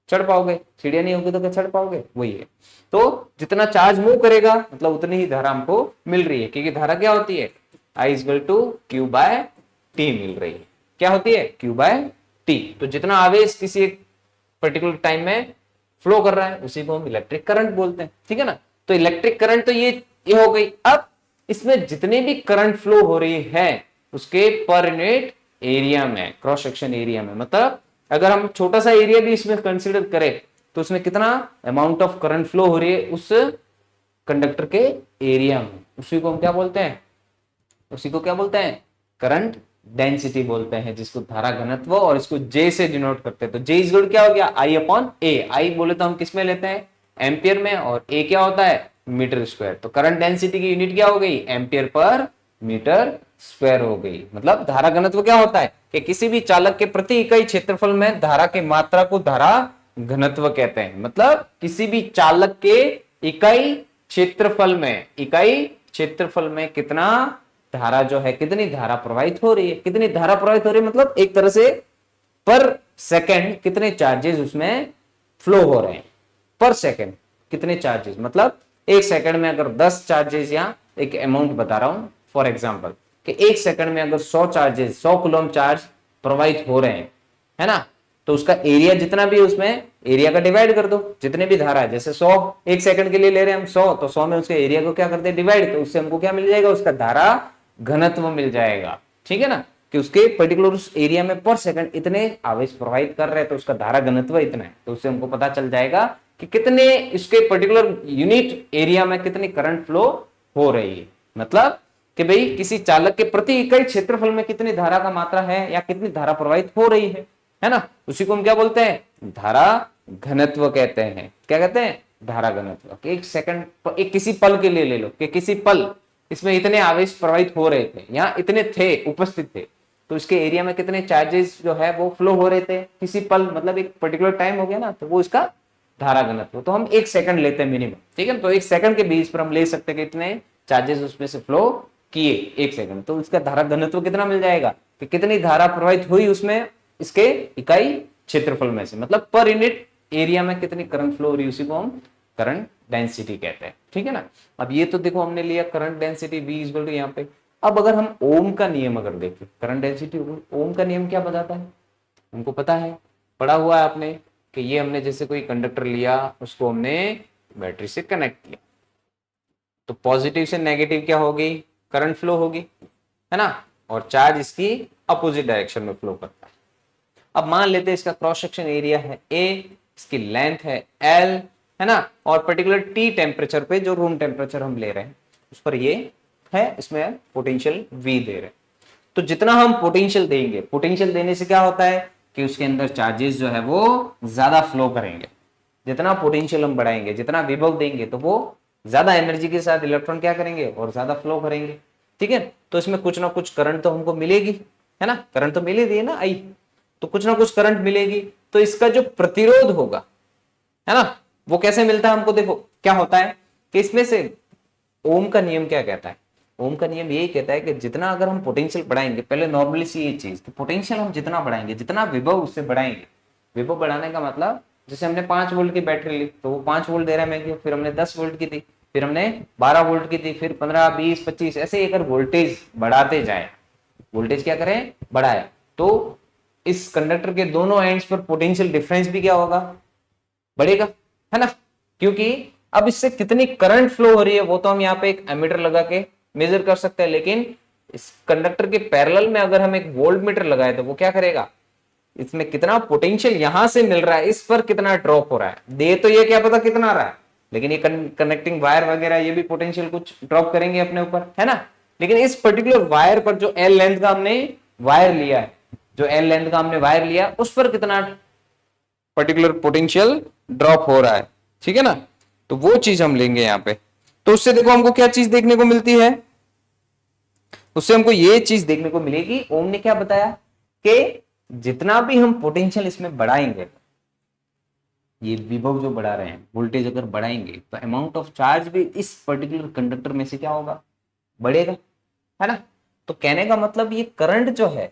चढ़ पाओगे, सीढ़ियां नहीं होगी तो क्या चढ़ पाओगे, वही है। तो जितना चार्ज मूव करेगा मतलब उतनी ही धारा हमको मिल रही है, क्योंकि धारा क्या होती है, I equal to Q by T मिल रही है, क्या होती है, क्यू बाय टी। तो जितना आवेश किसी एक पर्टिकुलर टाइम में फ्लो कर रहा है उसी को हम इलेक्ट्रिक करंट बोलते हैं, ठीक है ना। तो इलेक्ट्रिक करंट तो ये हो गई। अब इसमें जितनी भी करंट फ्लो हो रही है उसके पर यूनिट एरिया में, क्रॉस सेक्शन एरिया में, मतलब अगर हम छोटा सा एरिया भी इसमें कंसीडर करें तो उसमें कितना अमाउंट ऑफ करंट फ्लो हो रही है उस कंडक्टर के एरिया में, उसी को हम क्या बोलते हैं, उसी को क्या बोलते हैं, करंट डेंसिटी बोलते हैं, जिसको धारा घनत्व, और इसको जे से डिनोट करते हैं। तो जे इज क्या हो गया, आई अपॉन ए। आई बोले तो हम किस में लेते हैं, एम्पियर में, और ए क्या होता है, मीटर स्क्वायर। तो करंट डेंसिटी की यूनिट क्या हो गई, एम्पियर पर मीटर स्क्वायर हो गई। मतलब धारा घनत्व क्या होता है कि किसी भी चालक के प्रति इकाई क्षेत्रफल में धारा की मात्रा को धारा घनत्व कहते हैं। मतलब किसी भी चालक के इकाई क्षेत्रफल में, इकाई क्षेत्रफल में कितना धारा जो है, कितनी धारा प्रवाहित हो रही है, कितनी धारा प्रवाहित हो रही है, मतलब एक तरह से पर सेकंड कितने चार्जेस उसमें फ्लो हो रहे हैं, पर सेकंड कितने चार्जेस। मतलब एक सेकंड में अगर 10 चार्जेस, या एक अमाउंट बता रहा हूं फॉर एग्जांपल, कि एक सेकंड में अगर 100 चार्जेस, 100 कूलम चार्ज प्रवाहित हो रहे हैं, है ना, तो उसका एरिया जितना भी, उसमें एरिया का डिवाइड कर दो, जितने भी धारा है, जैसे 100 एक सेकंड के लिए ले रहे हैं हम 100, तो 100 में उसके एरिया को क्या करते हैं, डिवाइड, तो उससे हमको क्या मिल जाएगा, उसका धारा घनत्व मिल जाएगा। ठीक है ना, कि उसके पर्टिकुलर उस एरिया में पर सेकंड इतने आवेश प्रवाहित कर रहे हैं, तो उसका धारा घनत्व इतना है। तो उससे हमको पता चल जाएगा कि कितने इसके पर्टिकुलर यूनिट एरिया में कितनी करंट फ्लो हो रही है। मतलब कि भाई किसी चालक के प्रति इकाई क्षेत्रफल में कितनी धारा का मात्रा है, या कितनी धारा प्रवाहित हो रही है ना, उसी को हम क्या बोलते हैं, धारा घनत्व कहते हैं। क्या कहते हैं, धारा घनत्व। एक सेकंड, एक किसी पल के लिए ले लो कि किसी पल इसमें इतने आवेश प्रवाहित हो रहे थे, या इतने थे, उपस्थित थे, तो इसके एरिया में कितने चार्जेस जो है वो फ्लो हो रहे थे किसी पल, मतलब एक पर्टिकुलर टाइम हो गया ना, तो वो इसका धारा घनत्व। तो हम एक सेकंड लेते हैं मिनिमम, ठीक है, तो एक सेकंड के बेस पर हम ले सकते हैं कि इतने चार्जेस उसमें से फ्लो किए एक सेकंड, तो उसका धारा घनत्व कितना मिल जाएगा, कि कितनी धारा प्रवाहित हुई उसमें इसके इकाई क्षेत्रफल में से, मतलब पर यूनिट एरिया में कितनी करंट फ्लो हो रही है, उसी को हम करंट डेंसिटी कहते हैं। ठीक है ना, अब ये तो देखो हमने लिया current density V equal to यहाँ पे। अब अगर हम ओम का नियम अगर देखें, करंट डेंसिटी, ओम का नियम क्या बताता है, हमको पता है, पढ़ा हुआ है आपने, कि ये हमने जैसे कोई कंडक्टर लिया, उसको हमने बैटरी से कनेक्ट किया, तो पॉजिटिव से नेगेटिव क्या होगी, करंट फ्लो होगी, है ना, और चार्ज इसकी अपोजिट डायरेक्शन में फ्लो करता है। अब मान लेते हैं इसका क्रॉस सेक्शन एरिया है A, इसकी लेंथ है L, है ना, और पर्टिकुलर T टेम्परेचर पे, जो रूम टेम्परेचर हम ले रहे हैं उस पर ये है, इसमें पोटेंशियल V दे रहे हैं। तो जितना हम पोटेंशियल देंगे, पोटेंशियल देने से क्या होता है कि उसके अंदर चार्जेस जो है वो ज्यादा फ्लो करेंगे। जितना पोटेंशियल हम बढ़ाएंगे, जितना विभव देंगे, तो वो ज्यादा एनर्जी के साथ इलेक्ट्रॉन क्या करेंगे, और ज्यादा फ्लो करेंगे। ठीक है, तो इसमें कुछ ना कुछ करंट तो हमको मिलेगी, है ना, करंट तो मिल रही है ना, आई, तो कुछ ना कुछ करंट मिलेगी। तो इसका जो प्रतिरोध होगा, है ना, वो कैसे मिलता है हमको, देखो क्या होता है कि इसमें से ओम का नियम क्या कहता है, ओम का नियम यही कहता है कि जितना अगर हम पोटेंशियल बढ़ाएंगे, पहले नॉर्मली सी ये चीज कि पोटेंशियल हम जितना बढ़ाएंगे, जितना विभव उससे बढ़ाएंगे, विभव बढ़ाने का मतलब जैसे हमने 5 वोल्ट की बैटरी ली, तो वो 5 वोल्ट दे रहा है मैं, फिर हमने 10 वोल्ट की थी, फिर हमने 12 वोल्ट की थी, फिर 15, 20, 25, ऐसे अगर वोल्टेज बढ़ाते जाए, वोल्टेज क्या करें, बढ़ाए, तो इस कंडक्टर के दोनों एंड्स पर पोटेंशियल डिफरेंस भी क्या होगा, बढ़ेगा, है ना, क्योंकि अब इससे कितनी करंट फ्लो हो रही है वो तो हम यहाँ पे एक एमीटर लगा के मेजर कर सकते हैं, लेकिन इस कंडक्टर के पैरेलल में अगर हम एक वोल्ट मीटर लगाए तो वो क्या करेगा, इसमें कितना पोटेंशियल यहां से मिल रहा है, इस पर कितना ड्रॉप हो रहा है, दे तो ये क्या पता कितना रहा है, लेकिन ये कनेक्टिंग वायर वगैरह ये भी पोटेंशियल कुछ ड्रॉप करेंगे अपने ऊपर, है ना, लेकिन इस पर्टिकुलर वायर पर जो एल लेंथ का हमने वायर लिया है, जो एल लेंथ का हमने वायर लिया, उस पर कितना पर्टिकुलर पोटेंशियल ड्रॉप हो रहा है। ठीक है ना, तो वो चीज हम लेंगे यहां पे। तो उससे देखो हमको क्या चीज देखने को मिलती है, उससे हमको ये चीज देखने को मिलेगी, ओम ने क्या बताया कि जितना भी हम पोटेंशियल इसमें बढ़ाएंगे, ये विभव जो बढ़ा रहे हैं, वोल्टेज अगर बढ़ाएंगे, तो अमाउंट ऑफ चार्ज भी इस पर्टिकुलर कंडक्टर में से क्या होगा, बढ़ेगा, है ना। तो कहने का मतलब ये करंट जो है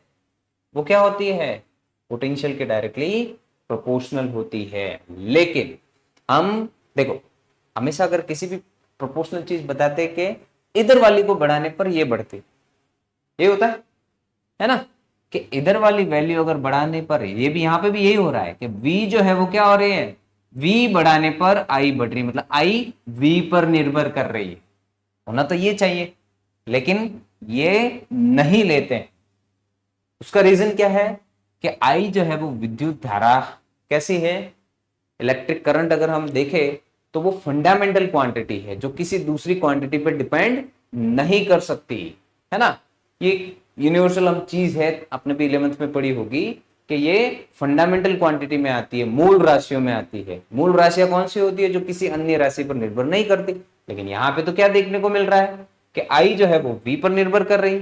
वो क्या होती है, पोटेंशियल के डायरेक्टली प्रोपोर्शनल होती है। लेकिन हम देखो हमेशा अगर किसी भी प्रोपोर्शनल चीज बताते कि इधर वाली को बढ़ाने पर ये बढ़ती, ये होता है ना, कि इधर वाली वैल्यू अगर बढ़ाने पर, ये भी यहाँ पे भी यही हो रहा है कि V जो है वो क्या हो रही है, V बढ़ाने पर I बढ़ रही है, मतलब I V पर निर्भर कर रही है, होना तो ये चाहिए, लेकिन ये नहीं लेते हैं। उसका रीजन क्या है कि I जो है वो विद्युत धारा कैसी है, इलेक्ट्रिक करंट अगर हम देखें तो वो फंडामेंटल क्वांटिटी है जो किसी दूसरी क्वांटिटी पर डिपेंड नहीं कर सकती, है ना। ये यूनिवर्सल हम चीज है, आपने भी 11th में पढ़ी होगी कि ये फंडामेंटल क्वांटिटी में आती है, मूल राशियों में आती है। मूल राशियां कौन सी होती है? जो किसी अन्य राशि पर निर्भर नहीं करती। लेकिन यहां पे तो क्या देखने को मिल रहा है कि आई जो है वो v पर निर्भर कर रही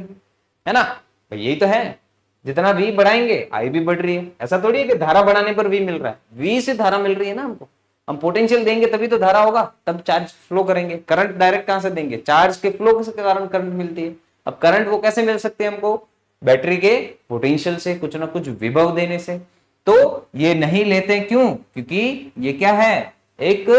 है ना। तो यही तो है, जितना v बढ़ाएंगे आई भी बढ़ रही है। ऐसा थोड़ी है कि धारा बढ़ाने पर v मिल रहा है, v से धारा मिल रही है ना हमको। हम पोटेंशियल देंगे तभी तो धारा होगा, तब चार्ज फ्लो करेंगे। करंट डायरेक्ट कहां से देंगे? चार्ज के फ्लो के कारण करंट मिलती है। अब करंट वो कैसे मिल सकते हैं हमको? बैटरी के पोटेंशियल से, कुछ ना कुछ विभव देने से। तो ये नहीं लेते, क्यों? क्योंकि ये क्या है? एक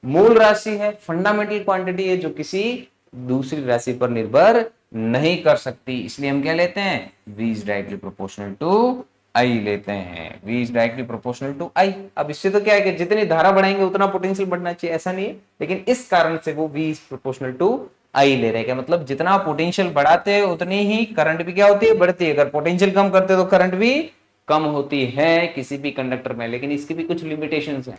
मूल राशि है, फंडामेंटल क्वांटिटी है जो किसी दूसरी राशि पर निर्भर नहीं कर सकती। इसलिए हम क्या लेते हैं? v is directly proportional to I लेते हैं। v is directly proportional to I. अब इससे तो क्या है कि जितनी धारा बढ़ाएंगे उतना पोटेंशियल बढ़ना चाहिए, ऐसा नहीं है, लेकिन इस कारण से वो v इज प्रोपोर्शनल टू आई ले रहे हैं। मतलब जितना पोटेंशियल बढ़ाते हैं उतनी ही करंट भी क्या होती है? बढ़ती है। अगर पोटेंशियल कम करते हैं तो करंट भी कम होती है किसी भी कंडक्टर में। लेकिन इसकी भी कुछ लिमिटेशंस हैं,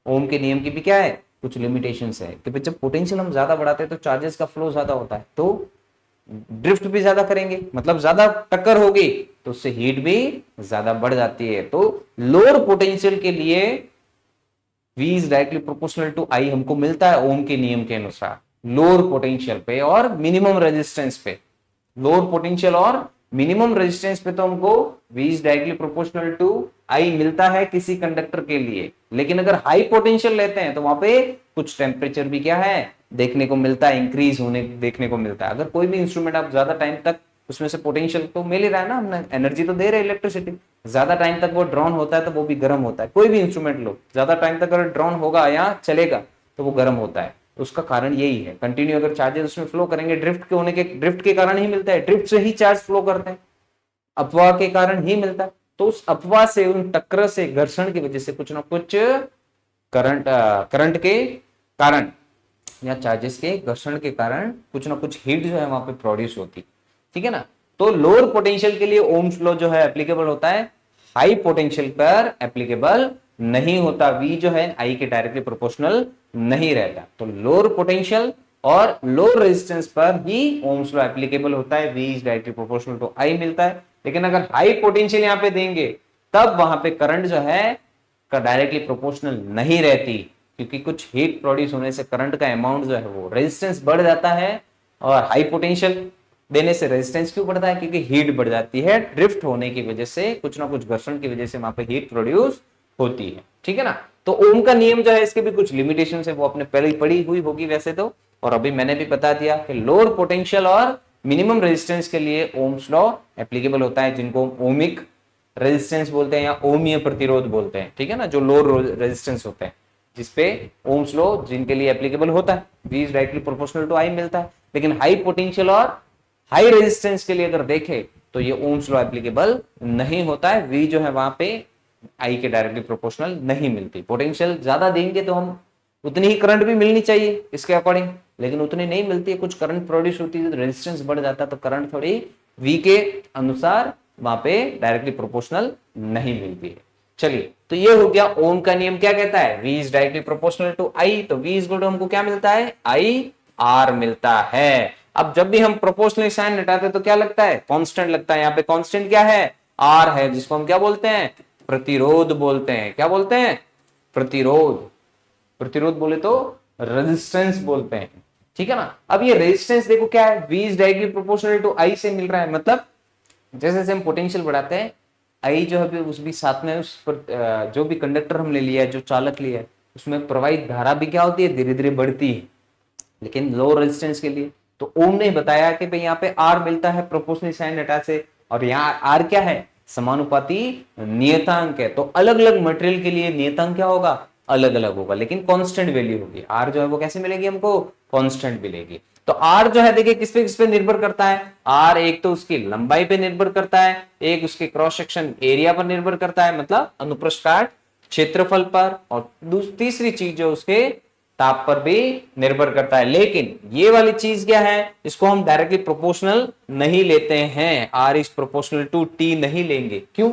ओम के नियम की भी क्या है? कुछ लिमिटेशंस है कि जब पोटेंशियल हम ज्यादा बढ़ाते हैं तो चार्जेस का फ्लो ज्यादा होता है, तो ड्रिफ्ट भी ज्यादा करेंगे, मतलब ज्यादा टक्कर होगी तो उससे हीट भी ज्यादा बढ़ जाती है। तो लोअर पोटेंशियल के लिए v is directly proportional to I हमको मिलता है ओम के नियम के अनुसार, लोअर पोटेंशियल पे और मिनिमम रेजिस्टेंस पे। लोअर पोटेंशियल और मिनिमम रेजिस्टेंस पे तो हमको v is directly proportional to I मिलता है किसी कंडक्टर के लिए। लेकिन अगर हाई पोटेंशियल लेते हैं तो वहां पे कुछ टेम्परेचर भी क्या है? देखने को मिलता है, इंक्रीज होने देखने को मिलता है। अगर कोई भी इंस्ट्रूमेंट आप ज्यादा टाइम तक उसमें से पोटेंशियल तो मिल ही रहा है ना, हमने एनर्जी तो दे रहे हैं, इलेक्ट्रिसिटी, ज्यादा टाइम तक वो ड्रॉन होता है तो वो भी गर्म होता है। कोई भी इंस्ट्रूमेंट लो, ज्यादा टाइम तक अगर ड्रॉन होगा या चलेगा तो वो गर्म होता है। तो उसका कारण यही है, कंटिन्यू अगर चार्जेस उसमें फ्लो करेंगे, ड्रिफ्ट के कारण ही मिलता है, ड्रिफ्ट से ही चार्ज फ्लो करते हैं, अपवाह के कारण ही मिलता है। तो उस अपवाह से, उन टक्कर से, घर्षण की वजह से कुछ ना कुछ करंट के कारण या चार्जेस के घर्षण के कारण कुछ ना कुछ हीट जो है वहां पे प्रोड्यूस होती, ठीक है ना। तो लोअर पोटेंशियल के लिए ओम्स लॉ जो है एप्लीकेबल होता है, हाई पोटेंशियल पर एप्लीकेबल नहीं होता। v जो है i के डायरेक्टली प्रोपोर्शनल नहीं रहता। तो लोअर पोटेंशियल और लोअर रेजिस्टेंस पर ही ओम्स लॉ एप्लीकेबल होता है, v is directly proportional to i मिलता है। लेकिन अगर हाई पोटेंशियल यहां पे देंगे तब वहां पे करंट जो है का डायरेक्टली प्रोपोर्शनल नहीं रहती, क्योंकि कुछ हीट प्रोड्यूस होने से करंट का अमाउंट जो है वो रेजिस्टेंस बढ़ जाता है। और हाई पोटेंशियल देने से रेजिस्टेंस क्यों बढ़ता है? क्योंकि हीट बढ़ जाती है, ड्रिफ्ट होने की वजह से, कुछ ना कुछ घर्षण की वजह से वहां पे हीट प्रोड्यूस होती है, ठीक है ना। तो ओम का नियम जो है इसके भी कुछ लिमिटेशंस है, वो आपने पहले पढ़ी हुई होगी वैसे तो, और अभी मैंने भी बता दिया कि लोअर पोटेंशियल और मिनिमम रेजिस्टेंस के लिए ओम्स लॉ एप्लीकेबल होता है, जिनको ओमिक रेजिस्टेंस बोलते हैं या ओमीय प्रतिरोध बोलते हैं, ठीक है ना, जो लोअर रेजिस्टेंस होते हैं जिसपे ओम्स लॉ जिनके लिए एप्लीकेबल होता है, v is directly proportional to i मिलता है। लेकिन हाई पोटेंशियल और हाई रेजिस्टेंस के लिए अगर देखें तो ये ओम्स लॉ एप्लीकेबल नहीं होता है, v जो है वहां पे i के डायरेक्टली प्रोपोर्शनल नहीं मिलती। पोटेंशियल ज्यादा देंगे तो हम उतनी ही करंट भी मिलनी चाहिए इसके अकॉर्डिंग, लेकिन उतनी नहीं मिलती है, कुछ करंट प्रोड्यूस होती है, रेजिस्टेंस बढ़ जाता है तो करंट थोड़ी v के अनुसार वहां पे डायरेक्टली प्रोपोर्शनल नहीं मिलती है। चलिए, तो ये हो गया ओम का नियम क्या कहता है, v is directly proportional to i। तो v इज इक्वल टू हमको क्या मिलता है? i r मिलता है। अब जब भी हम प्रोपोर्शनल साइन हटाते हैं तो क्या लगता है? कांस्टेंट लगता है। यहाँ पे कांस्टेंट क्या है? r है, जिसको हम क्या बोलते हैं? प्रतिरोध बोलते हैं। क्या बोलते हैं? प्रतिरोध। प्रतिरोध बोले तो रेजिस्टेंस बोलते हैं, ठीक है ना। अब ये रेजिस्टेंस देखो क्या है, v is directly proportional to i से मिल रहा है। मतलब जैसे जैसे हम पोटेंशियल बढ़ाते हैं, आई जो है उस भी साथ में उस पर जो भी कंडक्टर हमने लिया है, जो चालक लिया है, उसमें प्रवाहित धारा भी क्या होती है? धीरे धीरे बढ़ती है। लेकिन लो रेजिस्टेंस के लिए तो ओम ने बताया कि भाई यहाँ पे आर मिलता है प्रोपोर्शनल साइन हटा से, और यहाँ आर क्या है? समानुपाती नियतांक है। तो अलग अलग मटेरियल के लिए नियतांक क्या होगा? अलग अलग होगा, लेकिन कांस्टेंट वैल्यू होगी। आर जो है वो कैसे मिलेगी हमको? कांस्टेंट मिलेगी। तो आर जो है देखिए किस पे निर्भर करता है? आर एक तो उसकी लंबाई पे निर्भर करता है, एक उसके क्रॉस सेक्शन एरिया पर निर्भर करता है, मतलब अनुप्रस्थ काट क्षेत्रफल पर, और तीसरी चीज जो उसके ताप पर भी निर्भर करता है। लेकिन ये वाली चीज क्या है? इसको हम डायरेक्टली प्रोपोर्शनल नहीं लेते हैं, R is proportional to T नहीं लेंगे। क्यों?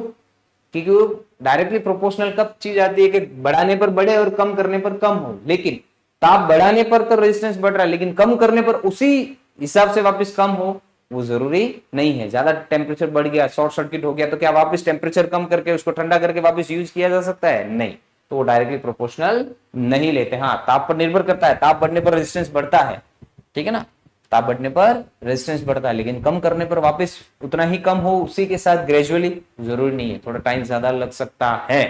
क्योंकि डायरेक्टली प्रोपोर्शनल कब चीज आती है कि बढ़ाने पर बढ़े और कम करने पर कम हो, लेकिन ताप बढ़ाने पर तो रेजिस्टेंस बढ़ रहा है, लेकिन कम करने पर उसी हिसाब से वापस कम हो, वो जरूरी नहीं है। ज्यादा टेम्परेचर बढ़ गया, शॉर्ट सर्किट हो गया, तो क्या वापस टेम्परेचर कम करके उसको ठंडा करके वापस यूज किया जा सकता है? नहीं, तो वो डायरेक्टली प्रोपोर्शनल नहीं लेते। हाँ, ताप पर निर्भर करता है, ताप बढ़ने पर रेजिस्टेंस बढ़ता है, ठीक है ना, ताप बढ़ने पर रेजिस्टेंस बढ़ता है, लेकिन कम करने पर वापस उतना ही कम हो उसी के साथ ग्रेजुअली, जरूरी नहीं है, थोड़ा टाइम ज्यादा लग सकता है,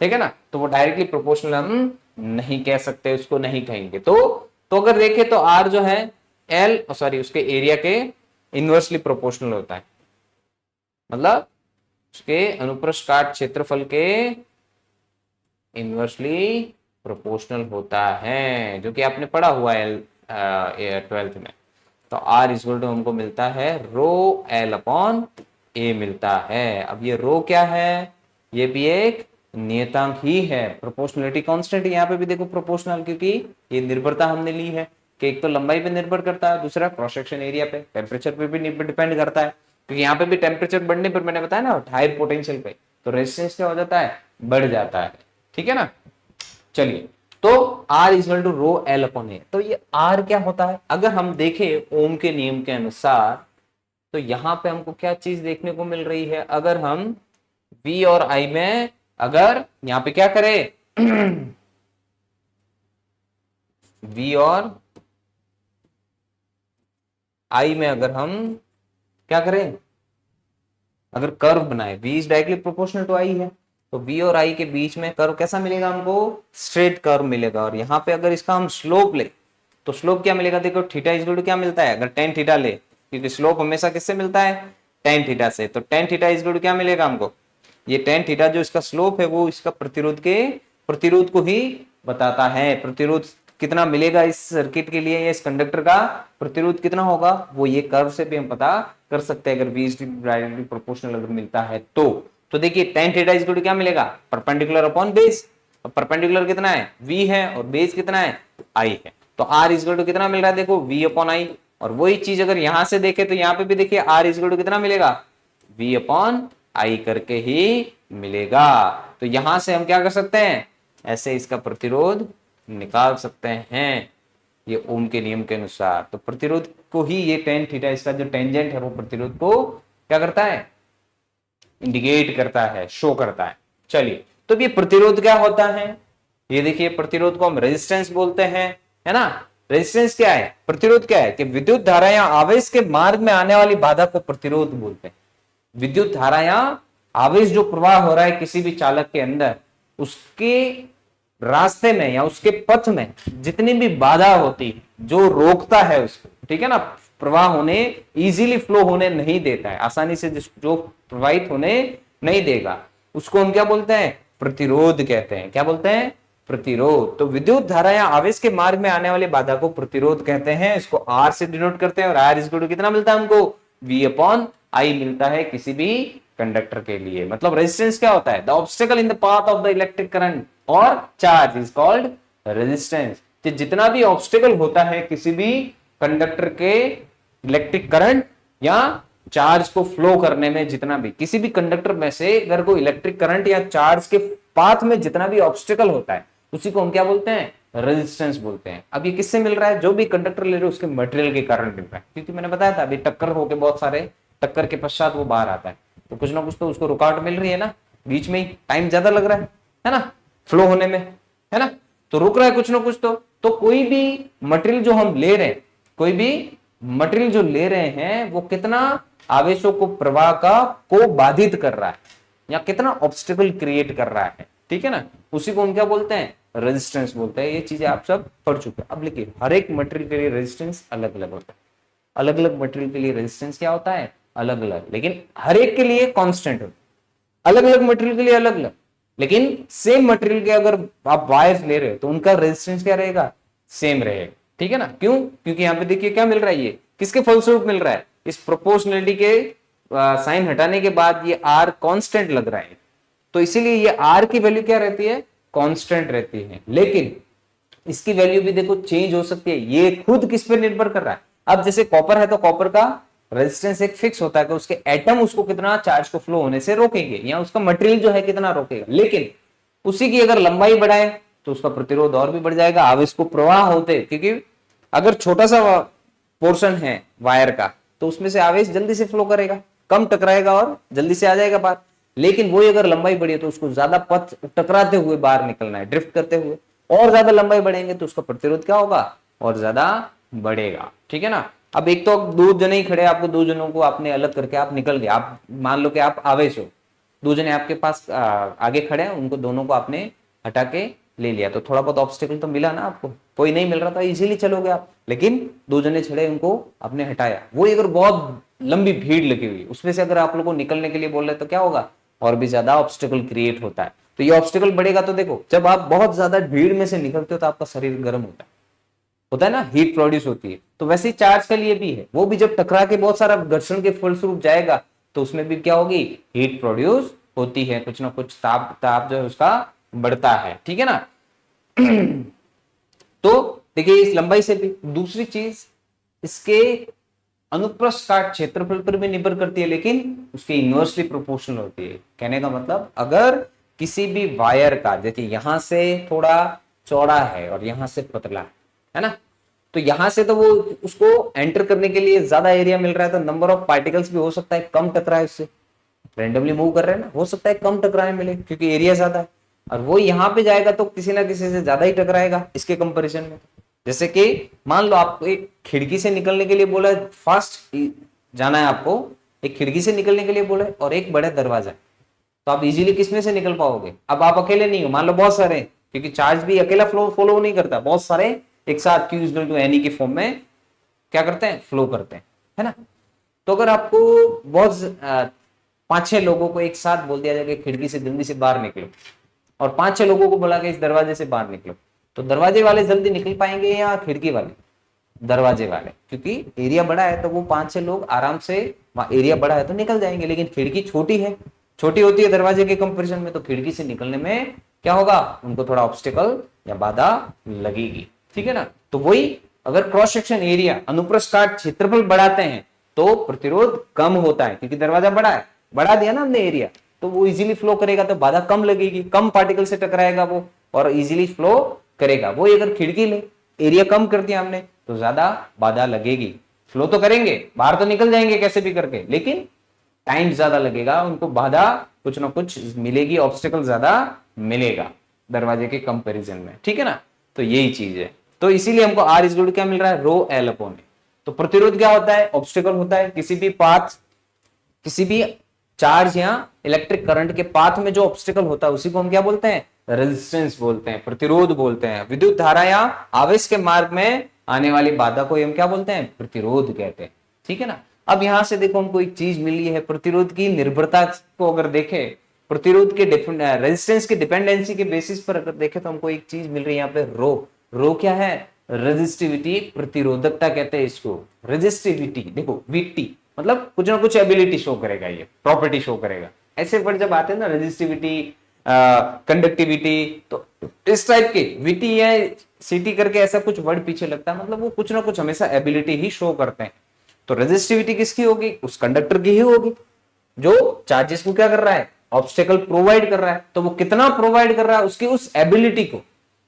ठीक है ना। तो वो डायरेक्टली प्रोपोर्शनल हम नहीं कह सकते, उसको नहीं कहेंगे। तो अगर देखे तो आर जो है एल सॉरी उसके एरिया के इनवर्सली प्रोपोर्शनल होता है, मतलब उसके अनुप्रस्थ काट क्षेत्रफल के इनवर्सली प्रोपोर्शनल होता है, जो कि आपने पढ़ा हुआ है 12th में। तो आर इक्वल टू हमको मिलता है रो एल अपॉन ए मिलता है। अब ये रो क्या है? ये भी एक नियतांक ही है, प्रोपोर्शनलिटी कांस्टेंट। यहाँ पे भी देखो प्रोपोर्शनल, क्योंकि ये निर्भरता हमने ली है कि एक तो लंबाई पे निर्भर करता है, दूसरा क्रॉस सेक्शन एरिया पे, टेम्परेचर पे भी डिपेंड करता है, क्योंकि यहाँ पे भी टेम्परेचर बढ़ने पर मैंने बताया ना हायर पोटेंशियल पे, तो रेजिस्टेंस क्या हो जाता है? बढ़ जाता है, ठीक है ना। चलिए, तो R equal to rho L upon A. तो ये R क्या होता है? अगर हम देखें ओम के नियम के अनुसार, तो यहां पे हमको क्या चीज देखने को मिल रही है? अगर हम V और I में अगर यहां पे क्या करें V और I में अगर हम क्या करें, अगर कर्व बनाए, V is directly proportional to I है, तो V और I के बीच में कर्व कैसा मिलेगा हमको? स्ट्रेट कर्व मिलेगा। और यहाँ पे अगर इसका हम स्लोप ले, तो स्लोप क्या मिलेगा? देखो थीटा इक्वल टू क्या मिलता है? अगर टेन थीटा ले, क्योंकि स्लोप हमेशा किससे मिलता है? टेन थीटा से, तो टेन थीटा इक्वल टू क्या मिलेगा हमको? ये टेन थीटा जो इसका स्लोप है वो इसका प्रतिरोध को ही बताता है। प्रतिरोध कितना मिलेगा इस सर्किट के लिए, इस कंडक्टर का प्रतिरोध कितना होगा, वो ये कर्व से भी हम पता कर सकते हैं, अगर V डायरेक्टली प्रोपोर्शनल अगर मिलता है तो देखिए टेन थीटा इक्वल टू क्या मिलेगा? Perpendicular upon base. परपेंडिकुलर कितना है? V है, और बेस कितना है? I है। तो R इक्वल टू कितना मिल रहा है? देखो V अपॉन I। और वही चीज अगर यहां से देखे तो यहाँ पे भी देखिए R इक्वल टू कितना मिलेगा? V अपॉन I करके ही मिलेगा। तो यहां से हम क्या कर सकते हैं? ऐसे इसका प्रतिरोध निकाल सकते हैं, ये ओम के नियम के अनुसार। तो प्रतिरोध को ही ये टेन थीटा, इसका जो टेंजेंट है वो प्रतिरोध को क्या करता है? इंडिकेट करता है, शो करता है। चलिए, तो ये प्रतिरोध क्या होता है? ये देखिए, प्रतिरोध को हम रेजिस्टेंस बोलते हैं, है ना। रेजिस्टेंस क्या है? प्रतिरोध क्या है? कि विद्युत धारा या आवेश के मार्ग में आने वाली बाधा को प्रतिरोध बोलते हैं। विद्युत धारा या आवेश जो प्रवाह हो रहा है किसी भी चालक के अंदर, उसके रास्ते में या उसके पथ में जितनी भी बाधा होती है, जो रोकता है उसको, ठीक है ना, प्रवाह होने, इजीली फ्लो होने नहीं देता है, आसानी से जो प्रवाहित होने नहीं देगा, उसको हम क्या बोलते हैं? प्रतिरोध कहते हैं। क्या बोलते हैं? प्रतिरोध। तो विद्युत धारा या आवेश के मार्ग में आने वाली बाधा को प्रतिरोध कहते हैं। इसको R से डिनोट करते हैं, और R इक्वल टू कितना मिलता है हमको? V अपॉन I मिलता है किसी भी कंडक्टर के लिए। मतलब रेजिस्टेंस क्या होता है? The obstacle in the path of the electric current और चार्ज इज कॉल्ड रेजिस्टेंस। जितना भी ऑब्स्टेकल होता है किसी भी कंडक्टर के इलेक्ट्रिक करंट या चार्ज को फ्लो करने में, जितना भी किसी भी कंडक्टर में से अगर कोई इलेक्ट्रिक करंट या चार्ज के पाथ में जितना भी ऑब्स्टेकल होता है, उसी को हम क्या बोलते हैं? रेजिस्टेंस बोलते हैं। अब ये किससे मिल रहा है? जो भी कंडक्टर ले रहे हो उसके मटेरियल के कारण मिल रहा है, क्योंकि मैंने बताया था अभी टक्कर होके बहुत सारे टक्कर के पश्चात वो बाहर आता है, तो कुछ ना कुछ तो उसको रुकावट मिल रही है ना, बीच में ही टाइम ज्यादा लग रहा है ना, फ्लो होने में, है ना, तो रुक रहा है कुछ ना कुछ तो कोई भी मटेरियल जो हम ले रहे हैं, कोई भी मटेरियल जो ले रहे हैं, वो कितना आवेशों को, प्रवाह का को बाधित कर रहा है या कितना ऑब्स्टेकल क्रिएट कर रहा है, ठीक है ना, उसी को हम क्या बोलते हैं? रेजिस्टेंस बोलते हैं। ये चीजें आप सब पढ़ चुके हैं। अब देखिए, हर एक मटेरियल के लिए रेजिस्टेंस अलग अलग होता है, अलग अलग मटेरियल के लिए रेजिस्टेंस क्या होता है? अलग अलग, लेकिन हर एक के लिए कांस्टेंट होता है। अलग अलग मटेरियल के लिए अलग अलग, लेकिन सेम मटेरियल के अगर आप वायर्स ले रहे हो तो उनका रेजिस्टेंस क्या रहेगा? सेम रहेगा, ठीक है ना। क्यों? क्योंकि यहाँ पे देखिए क्या मिल रहा है, ये किसके फलस्वरूप मिल रहा है? इस प्रोपोर्शनलिटी के साइन हटाने के बाद ये R कांस्टेंट लग रहा है, तो इसीलिए ये R की वैल्यू क्या रहती है? कांस्टेंट रहती है। लेकिन इसकी वैल्यू भी देखो चेंज हो सकती है, ये खुद किस पे निर्भर कर रहा है? अब जैसे कॉपर है तो कॉपर का रेजिस्टेंस एक फिक्स होता है कि उसके एटम उसको कितना चार्ज को फ्लो होने से रोकेंगे या उसका मटेरियल जो है कितना रोकेगा, लेकिन उसी की अगर लंबाई बढ़ाए तो उसका प्रतिरोध और भी बढ़ जाएगा। आवेश को प्रवाह होते, क्योंकि अगर छोटा सा पोर्शन है वायर का तो उसमें से आवेश जल्दी से फ्लो करेगा, कम टकराएगा और जल्दी से आ जाएगा बाहर। लेकिन वही अगर लंबाई बढ़ी तो उसको ज्यादा पथ टकराते हुए बाहर निकलना है, ड्रिफ्ट करते हुए, और ज्यादा लंबाई बढ़ेंगे तो उसका प्रतिरोध क्या होगा, और ज्यादा बढ़ेगा। ठीक है ना। अब एक तो दो जने ही खड़े, आपको दो जनों को आपने अलग करके आप निकल गए, आप मान लो कि आप आवेश हो, दो जने आपके पास आगे खड़े हैं, उनको दोनों को आपने हटा के ले लिया, तो थोड़ा बहुत ऑब्स्टेकल तो मिला ना आपको, कोई नहीं मिल रहा था इजीली चलोगे आप, लेकिन दो जने छड़े उनको आपने हटाया। वो अगर बहुत लंबी भीड़ लगी हुई उसमें से अगर आप लोगों को निकलने के लिए बोल रहे तो क्या होगा, और भी ज्यादा ऑब्स्टेकल क्रिएट होता है। तो ये ऑब्स्टेकल बढ़ेगा तो देखो, जब आप बहुत ज्यादा भीड़ में से निकलते हो तो आपका शरीर गर्म होता है ना, हीट प्रोड्यूस होती है। तो वैसे ही चार्ज के लिए भी है, वो भी जब टकरा के बहुत सारा घर्षण के फलस्वरूप जाएगा तो उसमें भी क्या होगी, हीट प्रोड्यूस होती है, कुछ ना कुछ ताप ताप जो है उसका बढ़ता है। ठीक है ना। तो देखिए इस लंबाई से भी, दूसरी चीज इसके अनुप्रस्थ काट क्षेत्रफल पर भी निर्भर करती है, लेकिन उसके इनवर्सली प्रोपोर्शनल होती है। कहने का मतलब अगर किसी भी वायर का, देखिए यहां से थोड़ा चौड़ा है और यहां से पतला है ना, तो यहां से तो वो उसको एंटर करने के लिए ज्यादा एरिया मिल रहा है, तो नंबर ऑफ पार्टिकल्स भी हो सकता है कम टकराए, उससे रेंडमली मूव कर रहे हैं ना, हो सकता है कम टकराए मिले क्योंकि एरिया ज्यादा है। और वो यहाँ पे जाएगा तो किसी ना किसी से ज्यादा ही टकराएगा इसके कंपैरिजन में। जैसे कि मान लो आपको एक खिड़की से निकलने के लिए बोला है, फास्ट जाना है आपको, एक खिड़की से निकलने के लिए बोला है और एक बड़ा दरवाजा है, तो आप इजीली किसमें से निकल पाओगे। अब आप अकेले नहीं हो, मान लो बहुत सारे, क्योंकि चार्ज भी अकेला फ्लो फॉलो नहीं करता, बहुत सारे एक साथ Q इक्वल टू एन की फॉर्म में क्या करते हैं, फ्लो करते हैं, है ना। तो अगर आपको बहुत 5-6 लोगों को एक साथ बोल दिया जाए कि खिड़की से जल्दी से बाहर निकलो, और 5-6 लोगों को बोला कि इस दरवाजे से बाहर निकलो, तो दरवाजे वाले जल्दी निकल पाएंगे या खिड़की वाले, दरवाजे वाले, क्योंकि एरिया बड़ा है तो वो 5-6 लोग आराम से, एरिया बड़ा है तो निकल जाएंगे, लेकिन खिड़की छोटी है, छोटी होती है दरवाजे के कंपैरिजन में, तो खिड़की से निकलने में क्या होगा, उनको थोड़ा ऑब्स्टेकल या बाधा लगेगी। ठीक है ना। तो वही अगर क्रॉस सेक्शन एरिया, अनुप्रस्थ काट क्षेत्रफल बढ़ाते हैं तो प्रतिरोध कम होता है, क्योंकि दरवाजा बड़ा है, बढ़ा दिया ना हमने एरिया, तो वो इजीली फ्लो करेगा, तो बाधा कम लगेगी, कम पार्टिकल से टकराएगा वो और इजीली फ्लो करेगा। वो अगर खिड़की ले, एरिया कम कर दिया हमने तो ज्यादा बाधा लगेगी, फ्लो तो करेंगे, बाहर तो निकल जाएंगे कैसे भी करके, लेकिन टाइम ज्यादा लगेगा, उनको बाधा कुछ ना कुछ मिलेगी, ऑब्स्टेकल ज्यादा मिलेगा दरवाजे के कंपैरिजन में। ठीक है ना। तो यही चीज है, तो इसीलिए हमको आर इज क्या मिल रहा है, रो एल अपॉन ए। तो प्रतिरोध क्या होता है, ऑब्स्टेकल होता है, किसी भी पाथ, किसी भी चार्ज या इलेक्ट्रिक करंट के पाथ में जो ऑब्स्टेकल होता है उसी को हम क्या बोलते हैं, रेजिस्टेंस बोलते हैं, प्रतिरोध बोलते हैं। विद्युत धारा या आवेश के मार्ग में आने वाली बाधा को हम क्या बोलते हैं, प्रतिरोध कहते हैं। ठीक है ना। अब यहां से देखो हमको एक चीज मिली है, प्रतिरोध की निर्भरता को अगर देखें, प्रतिरोध के रेजिस्टेंस की डिपेंडेंसी के बेसिस पर अगर देखें तो हमको एक चीज मिल रही है यहाँ पे, रो क्या है, रेजिस्टिविटी, प्रतिरोधकता कहते हैं इसको, रेजिस्टिविटी। देखो वीटी मतलब कुछ ना कुछ एबिलिटी शो करेगा, ये प्रॉपर्टी शो करेगा। ऐसे वर्ड जब आते हैं ना, रेजिस्टिविटी, कंडक्टिविटी, तो इस टाइप के वीटी या सीटी करके ऐसा कुछ वर्ड पीछे लगता है, मतलब वो कुछ ना कुछ हमेशा एबिलिटी ही शो करते हैं। तो रेजिस्टिविटी किसकी होगी, उस कंडक्टर की ही होगी जो चार्जेस को क्या कर रहा है, ऑब्स्टेकल प्रोवाइड कर रहा है। तो वो कितना प्रोवाइड कर रहा है, उसकी उस एबिलिटी को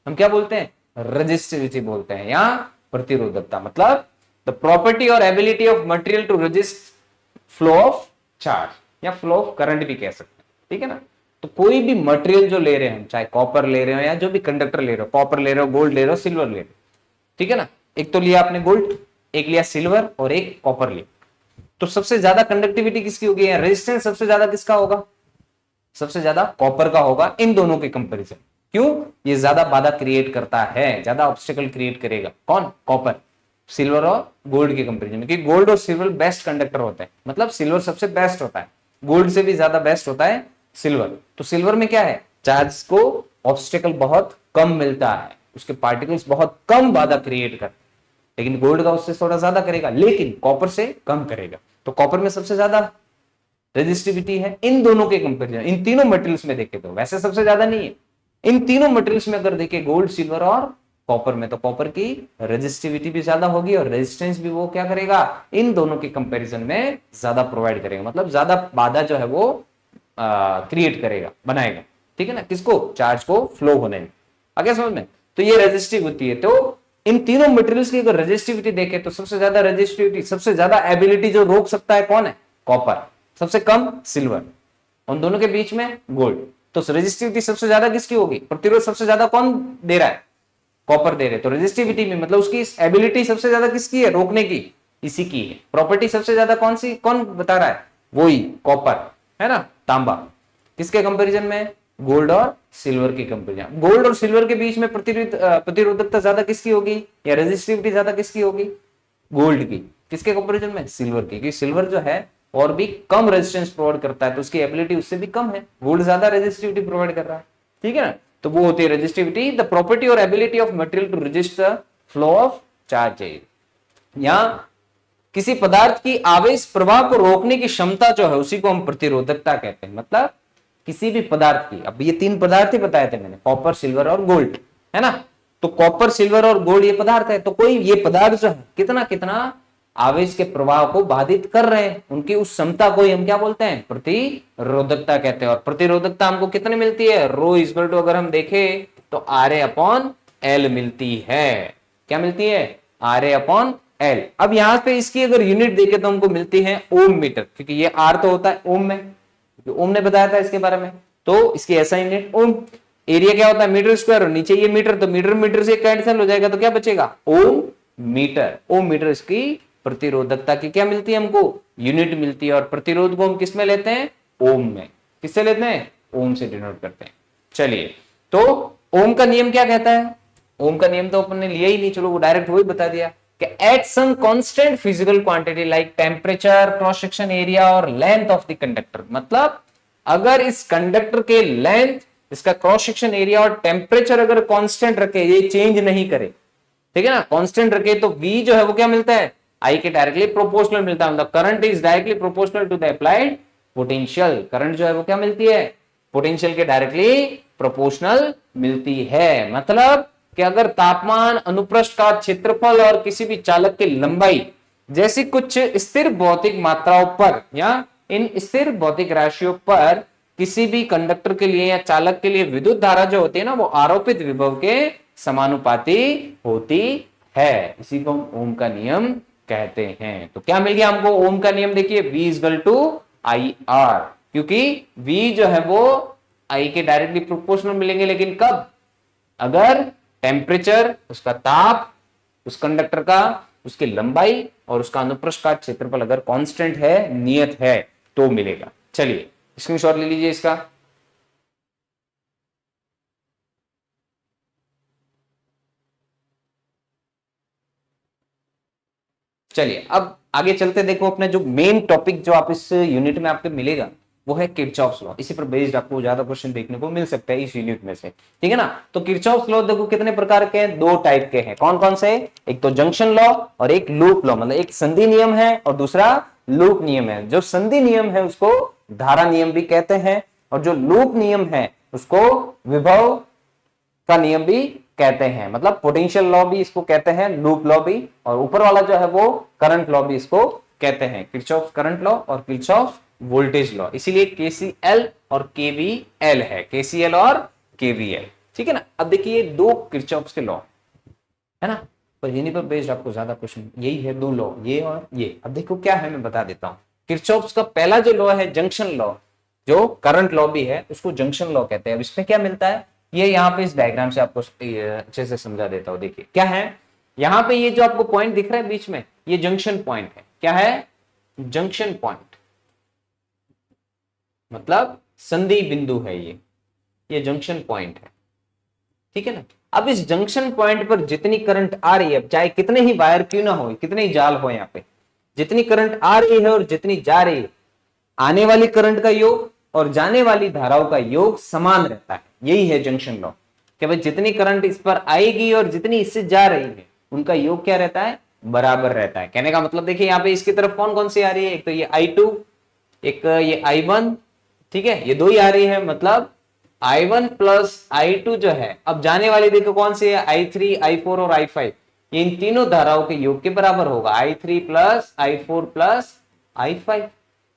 हम क्या बोलते हैं, रेजिस्टिविटी बोलते हैं, या प्रतिरोधकता। मतलब द प्रॉपर्टी और ability of material to resist flow of charge या फ्लो ऑफ करंट भी कह सकते हैं। ठीक है ना। तो कोई भी मटेरियल जो ले रहे हैं हम, चाहे कॉपर ले रहे हो या जो भी कंडक्टर ले रहे हो, कॉपर ले रहे हो, गोल्ड ले रहे हो, सिल्वर ले रहे हो, ठीक है ना। एक तो लिया आपने गोल्ड, एक लिया सिल्वर और एक कॉपर लिया, तो सबसे ज्यादा कंडक्टिविटी किसकी होगी, रेजिस्टेंस सबसे ज्यादा किसका होगा, सबसे ज्यादा कॉपर का होगा इन दोनों के कंपैरिजन। क्यों, ये ज्यादा बाधा क्रिएट करता है, ज्यादा ऑब्स्टेकल क्रिएट करेगा, कौन, कॉपर, सिल्वर और गोल्ड के कंपैरिजन में। क्योंकि गोल्ड और सिल्वर बेस्ट कंडक्टर होते हैं, मतलब सिल्वर सबसे बेस्ट होता है, गोल्ड से भी ज्यादा बेस्ट होता है सिल्वर। तो सिल्वर में क्या है, चार्ज को ऑब्स्टेकल बहुत कम मिलता है, उसके पार्टिकल्स बहुत कम बाधा क्रिएट करते हैं, लेकिन गोल्ड का उससे थोड़ा ज्यादा करेगा, लेकिन कॉपर से कम करेगा। तो कॉपर में सबसे ज्यादा रेजिस्टिविटी है इन दोनों के कंपैरिजन, इन तीनों मटेरियल्स में देखे तो, वैसे सबसे ज्यादा नहीं है, इन तीनों मटेरियल्स में अगर देखे, गोल्ड, सिल्वर और कॉपर में, तो कॉपर की रेजिस्टिविटी भी ज्यादा होगी और रेजिस्टेंस भी वो क्या करेगा, इन दोनों के कंपैरिजन में ज्यादा प्रोवाइड करेगा, मतलब ज्यादा बाधा जो है वो क्रिएट करेगा, बनाएगा, ठीक है ना, किसको, चार्ज को फ्लो होने में। आगे समझ में, तो ये रेजिस्टिव होती है। तो इन तीनों मटेरियल्स की अगर रेजिस्टिविटी देखें तो सबसे ज्यादा रेजिस्टिविटी, सबसे ज्यादा एबिलिटी जो रोक सकता है कौन है, कॉपर, सबसे कम सिल्वर, उन दोनों के बीच में गोल्ड। तो रेजिस्टिविटी सबसे ज्यादा किसकी होगी, प्रतिरोध सबसे ज्यादा कौन दे रहा है, कॉपर दे रहे, तो रेजिस्टिविटी में मतलब उसकी एबिलिटी सबसे ज्यादा किसकी है, रोकने की, इसी की है। प्रॉपर्टी सबसे ज्यादा कौन सी, कौन बता रहा है, वही कॉपर, है ना, तांबा। किसके कंपैरिजन में, गोल्ड और सिल्वर की कंपैरिजन। गोल्ड और सिल्वर के बीच में प्रतिरोधकता ज्यादा किसकी होगी, या रेजिस्टिविटी ज्यादा किसकी होगी, गोल्ड की। किसके कंपैरिजन में, सिल्वर की, क्योंकि सिल्वर जो है और भी कम रेजिस्टेंस प्रोवाइड करता है, तो उसकी एबिलिटी उससे भी कम है, गोल्ड ज्यादा रेजिस्टिविटी प्रोवाइड कर रहा है, ठीक है ना। तो वो होती है रेजिस्टिविटी, द प्रॉपर्टी और ability of material to resist the flow of charge. या किसी पदार्थ की आवेश प्रवाह को रोकने की क्षमता जो है उसी को हम प्रतिरोधकता कहते हैं। मतलब किसी भी पदार्थ की, अब ये तीन पदार्थ ही बताए थे मैंने, कॉपर, सिल्वर और गोल्ड, है ना। तो कॉपर, सिल्वर और गोल्ड ये पदार्थ है, तो कोई ये पदार्थ जो है कितना कितना आवेश के प्रवाह को बाधित कर रहे हैं, उनकी उस क्षमता को हम क्या बोलते हैं, प्रतिरोधकता कहते हैं। और प्रतिरोधकता हमको कितनी मिलती है, रो इक्वल टू, अगर हम देखें तो RA अपॉन L मिलती है। क्या मिलती है, RA अपॉन L। अब यहां पे इसकी अगर यूनिट देखें तो हमको मिलती है ओम मीटर, क्योंकि ये R तो होता है ओम में, क्योंकि ओम ने बताया था इसके बारे में, तो इसकी ऐसा यूनिट ओम। एरिया क्या होता है, मीटर स्क्वायर, और नीचे ये मीटर, तो मीटर मीटर से कैंसिल हो जाएगा, तो क्या बचेगा, ओम मीटर। ओम मीटर इसकी प्रतिरोधकता की क्या मिलती है, हमको यूनिट मिलती है। और प्रतिरोध को हम किस में लेते हैं, ओम में। किससे लेते हैं, ओम से डिनोट करते हैं। चलिए, तो ओम का नियम क्या कहता है, ओम का नियम तो अपन ने लिया ही नहीं, चलो वो डायरेक्ट वही बता दिया कि at some constant physical quantity like temperature, cross section area और लेंथ ऑफ द कंडक्टर। मतलब अगर इस कंडक्टर के लेंथ, इसका क्रॉस सेक्शन एरिया और टेम्परेचर अगर कांस्टेंट रखे, ये चेंज नहीं करे, ठीक है ना, कांस्टेंट रखे, तो V जो है वो क्या मिलता है, I के डायरेक्टली प्रोपोर्शनल मिलता है। मतलब current is directly proportional to the applied potential. Current जो है वो क्या मिलती है, पोटेंशियल के डायरेक्टली प्रोपोर्शनल मिलती है। मतलब कि अगर तापमान, अनुप्रस्थ का क्षेत्रफल और किसी भी चालक की लंबाई जैसी कुछ स्थिर भौतिक मात्राओं पर, या इन स्थिर भौतिक राशियों पर किसी भी कंडक्टर के लिए या चालक के लिए विद्युत धारा जो होती है ना, वो आरोपित विभव के समानुपाती होती है। इसी को हम ओम का नियम कहते हैं। तो क्या मिल गया हमको, ओम का नियम देखिए, V इक्वल टू IR, क्योंकि V जो है वो I के डायरेक्टली प्रोपोर्शनल मिलेंगे, लेकिन कब, अगर टेम्परेचर, उसका ताप, उस कंडक्टर का, उसकी लंबाई और उसका अनुप्रस्थ का क्षेत्रफल अगर कांस्टेंट है, नियत है, तो मिलेगा। चलिए स्क्रीनशॉट ले लीजिए इसका। चलिए अब आगे चलते, देखो अपने जो मेन टॉपिक जो आप इस यूनिट में आपको मिलेगा वो है किरचॉफ्स लॉ। इसी पर बेस्ड आपको ज्यादा क्वेश्चन देखने को मिल सकता है इस यूनिट में से, ठीक है ना। तो किरचॉफ्स लॉ देखो कितने प्रकार के हैं, दो टाइप के हैं। कौन कौन से, एक तो जंक्शन लॉ और एक लूप लॉ। मतलब एक संधि नियम है और दूसरा लूप नियम है। जो संधि नियम है उसको धारा नियम भी कहते हैं, और जो लूप नियम है उसको विभव का नियम भी कहते हैं। मतलब पोटेंशियल लॉ भी इसको कहते हैं, लूप लॉ भी, और ऊपर वाला जो है वो करंट लॉ भी इसको कहते हैं, किरचॉफ करंट लॉ और किरचॉफ वोल्टेज लॉ। इसीलिए KCL और KVL है, KCL और KVL, ठीक है ना। अब देखिए दो किरचॉफ के लॉ है ना, पर इन्हीं पर बेस्ड आपको ज्यादा क्वेश्चन, यही है दो लॉ, ये और ये। अब देखो क्या है, मैं बता देता हूँ। किरचॉफ का पहला जो लॉ है जंक्शन लॉ, जो करंट लॉ भी है, उसको जंक्शन लॉ कहते हैं। अब इसमें क्या मिलता है, ये यहाँ पे इस डायग्राम से आपको अच्छे से समझा देता हूं। देखिए क्या है, यहाँ पे ये जो आपको पॉइंट दिख रहा है बीच में, ये जंक्शन पॉइंट है। क्या है, जंक्शन पॉइंट, मतलब संधि बिंदु है ये जंक्शन पॉइंट है, ठीक है ना। अब इस जंक्शन पॉइंट पर जितनी करंट आ रही है, चाहे कितने ही वायर क्यों ना हो, कितने ही जाल हो, यहाँ पे जितनी करंट आ रही है और जितनी जा रही है, आने वाली करंट का योग और जाने वाली धाराओं का योग समान रहता है। यही है जंक्शन लॉ, कि भाई जितनी करंट इस पर आएगी और जितनी इससे जा रही है, उनका योग क्या रहता है, बराबर रहता है। कहने का मतलब देखिए यहाँ पे इसकी तरफ कौन कौन सी आ रही है, एक तो ये I2, एक ये I1, ठीक है, ये दो ही आ रही है। मतलब I1 प्लस I2 जो है, अब जाने वाली देखो कौन सी है, I3, I4 और I5, ये इन तीनों धाराओं के योग के बराबर होगा, I3 plus I4 plus I5।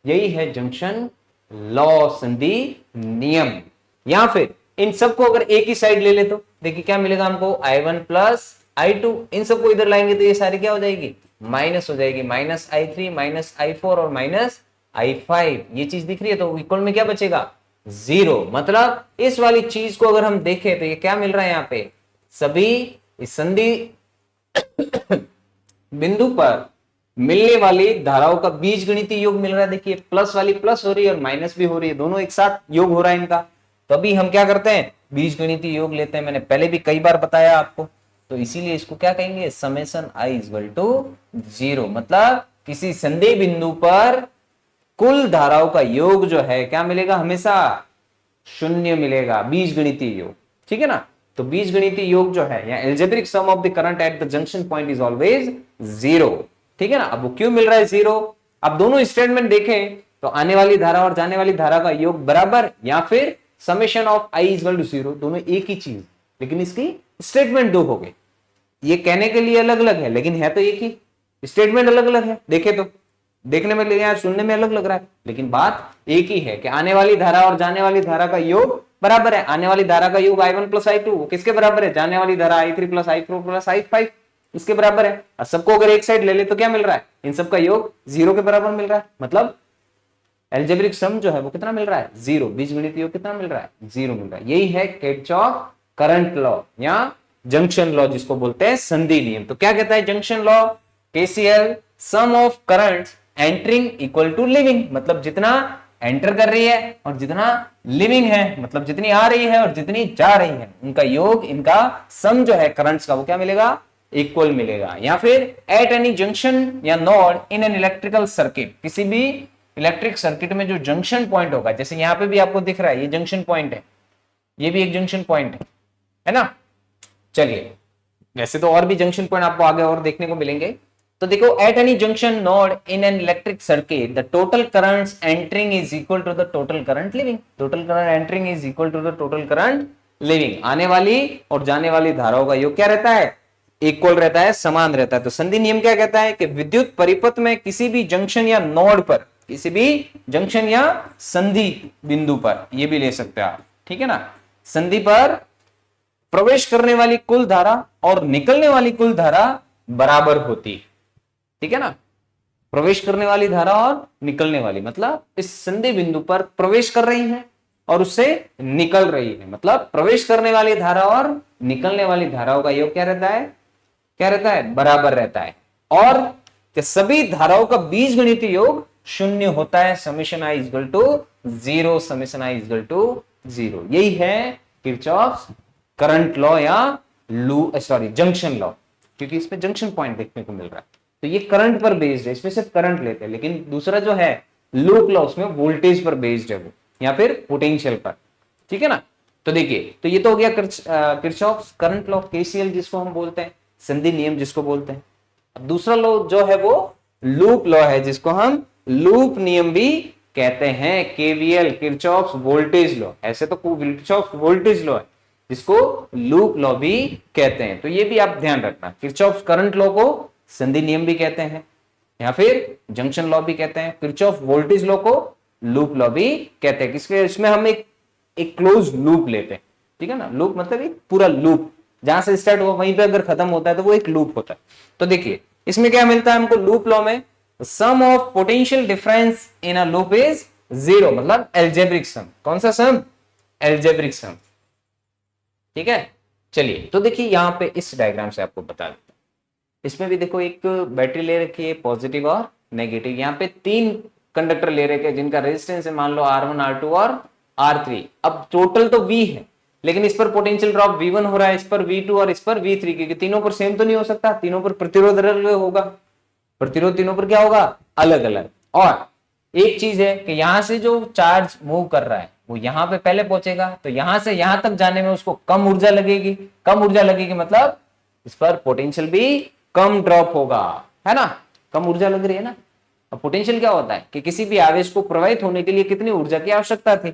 यही है जंक्शन लॉ, संधि नियम। या फिर इन सबको अगर एक ही साइड ले ले तो देखिए क्या मिलेगा हमको, I1 प्लस I2, इन सबको इधर लाएंगे तो ये सारी क्या हो जाएगी, माइनस हो जाएगी, माइनस I3 माइनस I4 और माइनस I5। ये चीज दिख रही है, तो इक्वल में क्या बचेगा, जीरो। मतलब इस वाली चीज को अगर हम देखें तो ये क्या मिल रहा है यहाँ पे, सभी इस संधि बिंदु पर मिलने वाली धाराओं का बीज गणितीय योग मिल रहा है। देखिए प्लस वाली प्लस हो रही है और माइनस भी हो रही है, दोनों एक साथ योग हो रहा है इनका। तभी हम क्या करते हैं, बीज गणितीय योग लेते हैं, मैंने पहले भी कई बार बताया आपको। तो इसीलिए इसको क्या कहेंगे, summation I equal to zero. मतलब किसी संधि बिंदु पर कुल धाराओं का योग जो है क्या मिलेगा, हमेशा शून्य मिलेगा, बीज गणितीय योग। ठीक है ना, तो बीज गणितीय योग जो है, या algebraic sum of the current at the junction point is always zero. ठीक है ना, अब वो क्यों मिल रहा है जीरो, अब दोनों स्टेटमेंट देखें तो आने वाली धारा और जाने वाली धारा का योग बराबर, या फिर summation of I equal to zero, दोनों एक ही चीज, लेकिन इसकी स्टेटमेंट दो हो गए। ये कहने के लिए अलग अलग है, लेकिन है तो एक ही, स्टेटमेंट अलग अलग है। देखे तो देखने में यार सुनने में अलग लग रहा है, लेकिन बात एक ही है कि आने वाली धारा और जाने वाली धारा का योग बराबर है। आने वाली धारा का योग I1 प्लस I2 वो किसके बराबर है, जाने वाली धारा I3 plus I4 plus I5 इसके बराबर है। और सबको अगर एक साइड ले ले तो क्या मिल रहा है, इन सबका योग जीरो के बराबर मिल रहा है। मतलब एल्जेब्रिक सम जो है वो कितना मिल रहा है, जीरो। बीजगणितीय योग कितना मिल रहा है, जीरो मिल रहा है। यही है किरचॉफ करंट लॉ या जंक्शन लॉ, जिसको बोलते हैं संधि नियम। तो क्या कहता है junction law, KCL sum of current entering equal to leaving. मतलब जितना एंटर कर रही है और जितना लिविंग है, मतलब जितनी आ रही है और जितनी जा रही है, उनका योग, इनका सम जो है करंट्स का, वो क्या मिलेगा, इक्वल मिलेगा। या फिर एट एनी जंक्शन या node in an electrical circuit, किसी भी इलेक्ट्रिक सर्किट में जो जंक्शन पॉइंट होगा, जैसे यहां पे भी आपको दिख रहा है ये जंक्शन पॉइंट है, ये भी एक जंक्शन पॉइंट है ना। चलिए, वैसे तो और भी जंक्शन पॉइंट आपको आगे और देखने को मिलेंगे। तो देखो, at any junction node in an electric circuit the total currents entering is equal to the total current leaving. Total current entering is equal to the total current leaving. आने वाली और जाने वाली धाराओं का योग क्या रहता है, इक्वल रहता है, समान रहता है। तो संधि नियम क्या कहता है कि विद्युत परिपथ में किसी भी जंक्शन या नोड पर, किसी भी जंक्शन या संधि बिंदु पर, ये भी ले सकते हैं आप, ठीक है ना, संधि पर प्रवेश करने वाली कुल धारा और निकलने वाली कुल धारा बराबर होती है। ठीक है ना, प्रवेश करने वाली धारा और निकलने वाली, मतलब इस संधि बिंदु पर प्रवेश कर रही है और उससे निकल रही है, मतलब प्रवेश करने वाली धारा और निकलने वाली धाराओं का योग क्या रहता है, क्या रहता है, बराबर रहता है। और कि सभी धाराओं का बीज गणितीय योग शून्य होता है। Summation I equal to zero, summation I equal to zero. यही है किरचॉफ करंट लॉ या जंक्शन लॉ, क्योंकि इसमें जंक्शन पॉइंट देखने को मिल रहा है। तो ये करंट पर बेस्ड है, इसमें सिर्फ करंट लेते हैं, लेकिन दूसरा जो है लूप लॉ, उसमें वोल्टेज पर बेस्ड है वो, या फिर पोटेंशियल पर। ठीक है ना, तो देखिए, तो ये तो हो गया किरचॉफ करंट लॉ, KCL जिसको हम बोलते हैं, संधि नियम जिसको बोलते हैं। अब दूसरा लॉ जो है वो लूप लॉ है, जिसको हम लूप नियम भी कहते हैं। KVL किरचॉफ वोल्टेज लॉ, ऐसे तो किरचॉफ वोल्टेज लॉ है, जिसको लूप लॉ भी कहते हैं। तो ये भी आप ध्यान रखना, किरचॉफ करंट लॉ को संधि नियम भी कहते हैं, या फिर जंक्शन लॉ भी कहते हैं। किरचॉफ वोल्टेज लॉ को लूप लॉ भी कहते हैं, किसके, इसमें हम एक क्लोज लूप लेते हैं। ठीक है ना, लूप मतलब एक पूरा लूप, जहां से स्टार्ट हुआ वहीं पे अगर खत्म होता है तो वो एक लूप होता है। तो देखिए इसमें क्या मिलता है हमको लूप लॉ में, sum of potential difference in a loop is zero, मतलब एल्जेब्रिक सम। कौन सा सम, एल्जेब्रिक सम। ठीक है, चलिए, तो देखिए यहां पे इस डायग्राम से आपको बता देता हूं। इसमें भी देखो एक बैटरी ले रखी है, पॉजिटिव और नेगेटिव। यहाँ पे 3 कंडक्टर ले रखे हैं जिनका रेजिस्टेंस है मान लो R1 R2 और R3। अब टोटल तो V है, लेकिन इस पर पोटेंशियल ड्रॉप V1 हो रहा है, इस पर V2 और इस पर V3, क्योंकि तीनों पर सेम तो नहीं हो सकता, तीनों पर प्रतिरोध अलग होगा, प्रतिरोध तीनों पर क्या होगा, अलग अलग। और एक चीज है कि यहां से जो चार्ज मूव कर रहा है वो यहां पे पहले पहुंचेगा, तो यहां से यहां तक जाने में उसको कम ऊर्जा लगेगी। कम ऊर्जा लगेगी मतलब इस पर पोटेंशियल भी कम ड्रॉप होगा, है ना, कम ऊर्जा लग रही है ना। अब पोटेंशियल क्या होता है कि किसी भी आवेश को प्रवाहित होने के लिए कितनी ऊर्जा की आवश्यकता थी,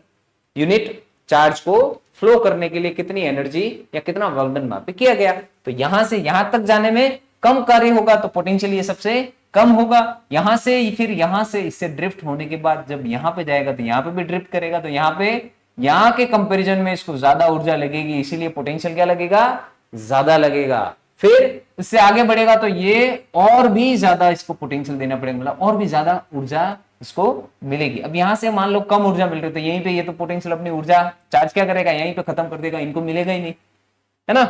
यूनिट चार्ज को फ्लो करने के लिए कितनी एनर्जी या कितना वर्क डन वहां पे किया गया। तो यहां से यहां तक जाने में कम कार्य होगा तो पोटेंशियल ये सबसे कम होगा। यहां से फिर यहां से इससे ड्रिफ्ट होने के बाद जब यहां पे जाएगा तो यहां पे भी ड्रिफ्ट करेगा, तो यहां पे यहां के कंपैरिजन में इसको ज्यादा ऊर्जा लगेगी, इसीलिए पोटेंशियल क्या लगेगा, ज्यादा लगेगा। फिर इससे आगे बढ़ेगा तो ये और भी ज्यादा इसको पोटेंशियल देना पड़ेगा, मतलब और भी ज्यादा ऊर्जा इसको मिलेगी। अब यहां से मान लो कम ऊर्जा मिल रही है तो यहीं पे ये तो पोटेंशियल अपनी ऊर्जा चार्ज क्या करेगा, यहीं पे खत्म कर देगा, इनको मिलेगा ही नहीं, है ना।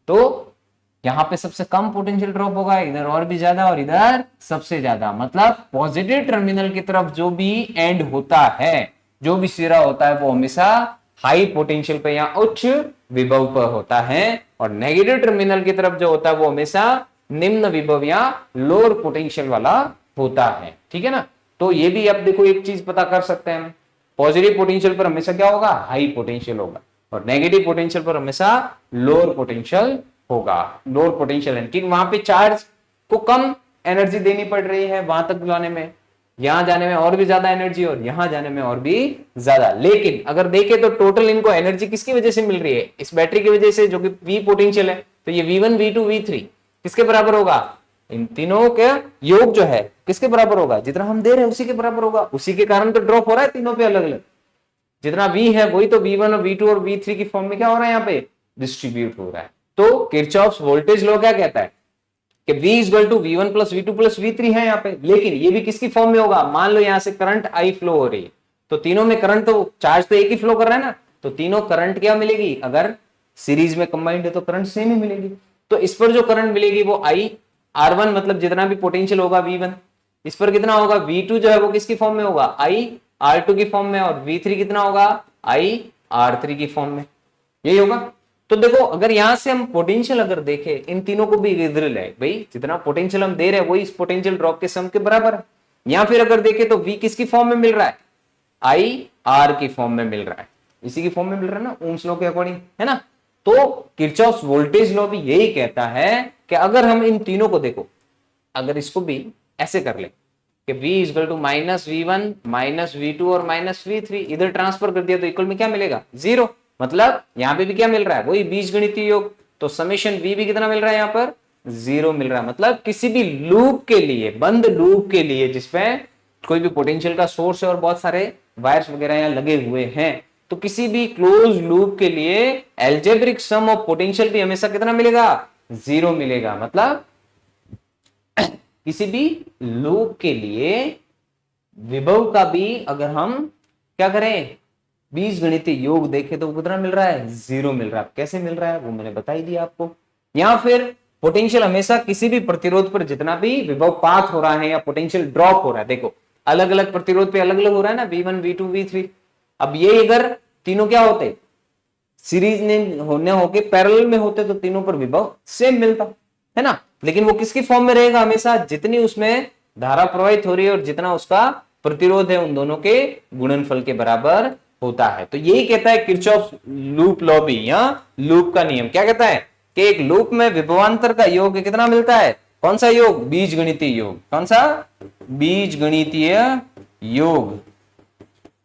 तो यहां पे सबसे कम पोटेंशियल ड्रॉप होगा, इधर और भी ज्यादा और इधर सबसे ज्यादा। मतलब पॉजिटिव टर्मिनल की तरफ जो भी एंड होता है, जो भी सिरा होता है वो हमेशा हाई पोटेंशियल पे या उच्च विभव पर होता है, और नेगेटिव टर्मिनल की तरफ जो होता है वो हमेशा निम्न विभव या लोअर पोटेंशियल वाला होता है, ठीक है ना। तो ये भी आप देखो एक चीज पता कर सकते हैं, पॉजिटिव पोटेंशियल पर हमेशा क्या होगा, हाई पोटेंशियल होगा, और नेगेटिव पोटेंशियल पर हमेशा लोअर पोटेंशियल होगा। लोअर पोटेंशियल है कि वहां पे चार्ज को कम एनर्जी देनी पड़ रही है वहां तक जाने में, यहां जाने में और भी ज्यादा एनर्जी और यहां जाने में और भी ज्यादा। लेकिन अगर देखें तो टोटल इनको एनर्जी किसकी वजह से मिल रही है, इस बैटरी की वजह से, जो कि V पोटेंशियल है। तो ये V1 V2 V3 किसके बराबर होगा, इन तीनों के योग जो है किसके बराबर होगा, जितना हम दे रहे हैं उसी के बराबर होगा। उसी के कारण तो ड्रॉप हो रहा है तीनों पे अलग अलग, जितना V है वही तो V1 और V2 और V3 की फॉर्म में क्या हो रहा है, यहाँ पे डिस्ट्रीब्यूट हो रहा है। तो किरचॉफ्स वोल्टेज लॉ क्या कहता है कि V equal to V1 plus V2 plus V3 है यहाँ पे, लेकिन ये भी किसकी फॉर्म में होगा, मान लो यहाँ से करंट I फ्लो हो रही है, तो तीनों में करंट तो चार्ज तो एक ही फ्लो कर रहा है ना, तो तीनों करंट क्या मिलेगी, अगर सीरीज में कंबाइंड है तो करंट सेम ही मिलेगी। तो इस पर जो करंट मिलेगी वो I R1 मतलब जितना भी पोटेंशियल होगा V1, इस पर कितना होगा V2 जो है वो किसकी फॉर्म में होगा, I R2 की फॉर्म में, और V3 कितना होगा, I R3 की फॉर्म में, यही होगा। तो देखो अगर यहां से हम पोटेंशियल अगर देखें, इन तीनों को भी इधर ले भाई, जितना पोटेंशियल हम दे रहे हैं वही इस पोटेंशियल ड्रॉप के सम के बराबर है। या फिर अगर देखें तो V किसकी फॉर्म में मिल रहा है, I R की फॉर्म में मिल रहा है, इसी की फॉर्म में मिल रहा है ना, ओम्स लॉ के अकॉर्डिंग, है ना। तो किरचॉफ्स वोल्टेज लॉ भी यही कहता है कि अगर हम इन तीनों को देखो, अगर इसको भी ऐसे कर ले कि V equal to minus V1 minus V2 और माइनस V3, इधर ट्रांसफर कर दिया तो इक्वल में क्या मिलेगा, जीरो। मतलब यहां पे भी क्या मिल रहा है, वही बीजगणितीय योग, तो समेशन V भी कितना मिल रहा है, यहां पर जीरो मिल रहा है। मतलब किसी भी लूप के लिए, बंद लूप के लिए जिसमें कोई भी पोटेंशियल का सोर्स है और बहुत सारे वायर्स वगैरह यहाँ लगे हुए हैं, तो किसी भी क्लोज लूप के लिए एल्जेब्रिक सम ऑफ पोटेंशियल भी हमेशा कितना मिलेगा, जीरो मिलेगा। मतलब किसी भी लूप के लिए विभव का भी अगर हम क्या करें, बीजगणितीय योग देखें तो कितना मिल रहा है, जीरो मिल रहा है। कैसे मिल रहा है वो मैंने बता ही दिया आपको। या फिर पोटेंशियल हमेशा किसी भी प्रतिरोध पर जितना भी विभव पात हो रहा है या पोटेंशियल ड्रॉप हो रहा है, देखो अलग अलग प्रतिरोध पे अलग अलग हो रहा है ना, V1 V2 V3। अब ये अगर तीनों क्या होते, सीरीज में होने होके पैरेलल में होते तो तीनों पर विभव सेम मिलता, है ना। लेकिन वो किसकी फॉर्म में रहेगा, हमेशा जितनी उसमें धारा प्रवाहित हो रही है और जितना उसका प्रतिरोध है उन दोनों के गुणनफल के बराबर होता है। तो यही कहता है किरचॉफ लूप लॉ भी, या लूप का नियम क्या कहता है कि एक लूप में विभवांतर का योग कितना मिलता है, कौन सा योग, बीजगणितीय योग। कौन सा, बीजगणितीय योग।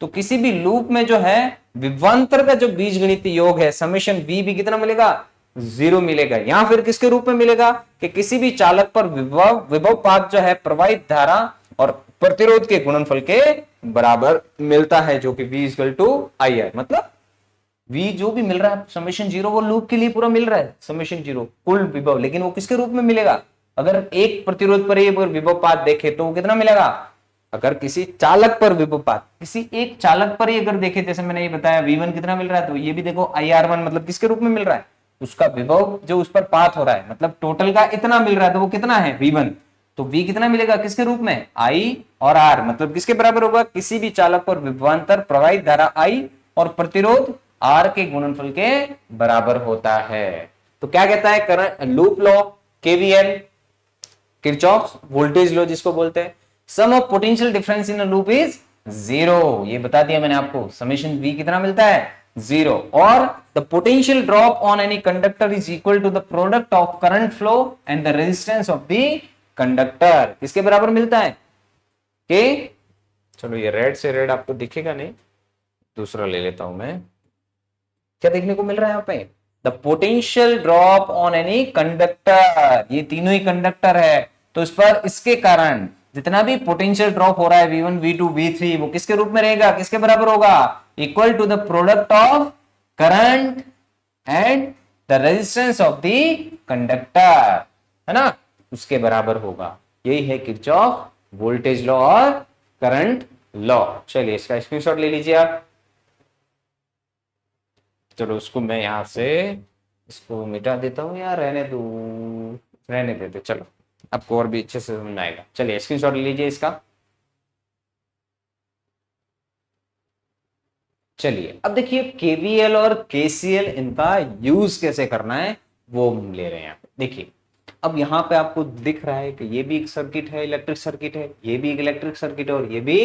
तो किसी भी लूप में जो है विभवांतर का जो बीजगणितीय योग है, समेशन V भी कितना मिलेगा, जीरो मिलेगा। या फिर किसके रूप में मिलेगा कि किसी भी चालक पर विभव पात जो है प्रवाहित धारा और प्रतिरोध के गुणनफल के बराबर मिलता है, जो कि V इक्वल टू आई है। मतलब V जो भी मिल रहा है समेशन जीरो, वो लूप के लिए पूरा मिल रहा है समेशन जीरो कुल विभव, लेकिन वो किसके रूप में मिलेगा, अगर एक प्रतिरोध पर विभव पात देखे तो वो कितना मिलेगा, अगर किसी चालक पर विभव पात, किसी एक चालक पर ही अगर देखे, जैसे मैंने ये बताया V1 कितना मिल रहा है, तो ये भी देखो IR1 मतलब किसके रूप में मिल रहा है, उसका विभव जो उस पर पात हो रहा है, मतलब टोटल का इतना मिल रहा है, तो वो कितना है V1, तो V कितना मिलेगा किसके रूप में, I और R, मतलब किसके बराबर होगा, किसी भी चालक पर विभवांतर प्रवाहित धारा I और प्रतिरोध R के गुणनफल के बराबर होता है। तो क्या कहता है current loop law, KVL, Kirchhoff's voltage law जिसको बोलते हैं, sum of potential difference in a loop is zero. ये बता दिया मैंने आपको, समेशन V कितना मिलता है, जीरो। और the potential drop on any conductor is equal to the product of current flow and the resistance of the conductor, किसके बराबर मिलता है, के चलो ये रेड से रेड आपको दिखेगा नहीं, दूसरा ले लेता हूं मैं, क्या देखने को मिल रहा है यहाँ पे, the potential drop on any conductor, ये तीनों ही कंडक्टर है, तो इस पर इसके कारण जितना भी पोटेंशियल ड्रॉप हो रहा है V1 V2 V3 वो किसके रूप में रहेगा, किसके बराबर होगा, equal to the product of current and the resistance of the conductor, है ना, उसके बराबर होगा। यही है किरचॉफ वोल्टेज लॉ और करंट लॉ। चलिए इसका स्क्रीनशॉट ले लीजिए आप। चलो उसको मैं यहां से इसको मिटा देता हूं, यार रहने दो, रहने देते, चलो आपको और भी अच्छे से समझ में आएगा। चलिए स्क्रीनशॉट ले लीजिए इसका। चलिए अब देखिए केवीएल और केसीएल इनका यूज कैसे करना है वो हम ले रहे हैं। देखिए अब यहाँ पे आपको दिख रहा है कि ये भी एक सर्किट है, इलेक्ट्रिक सर्किट है, ये भी एक इलेक्ट्रिक सर्किट है और ये भी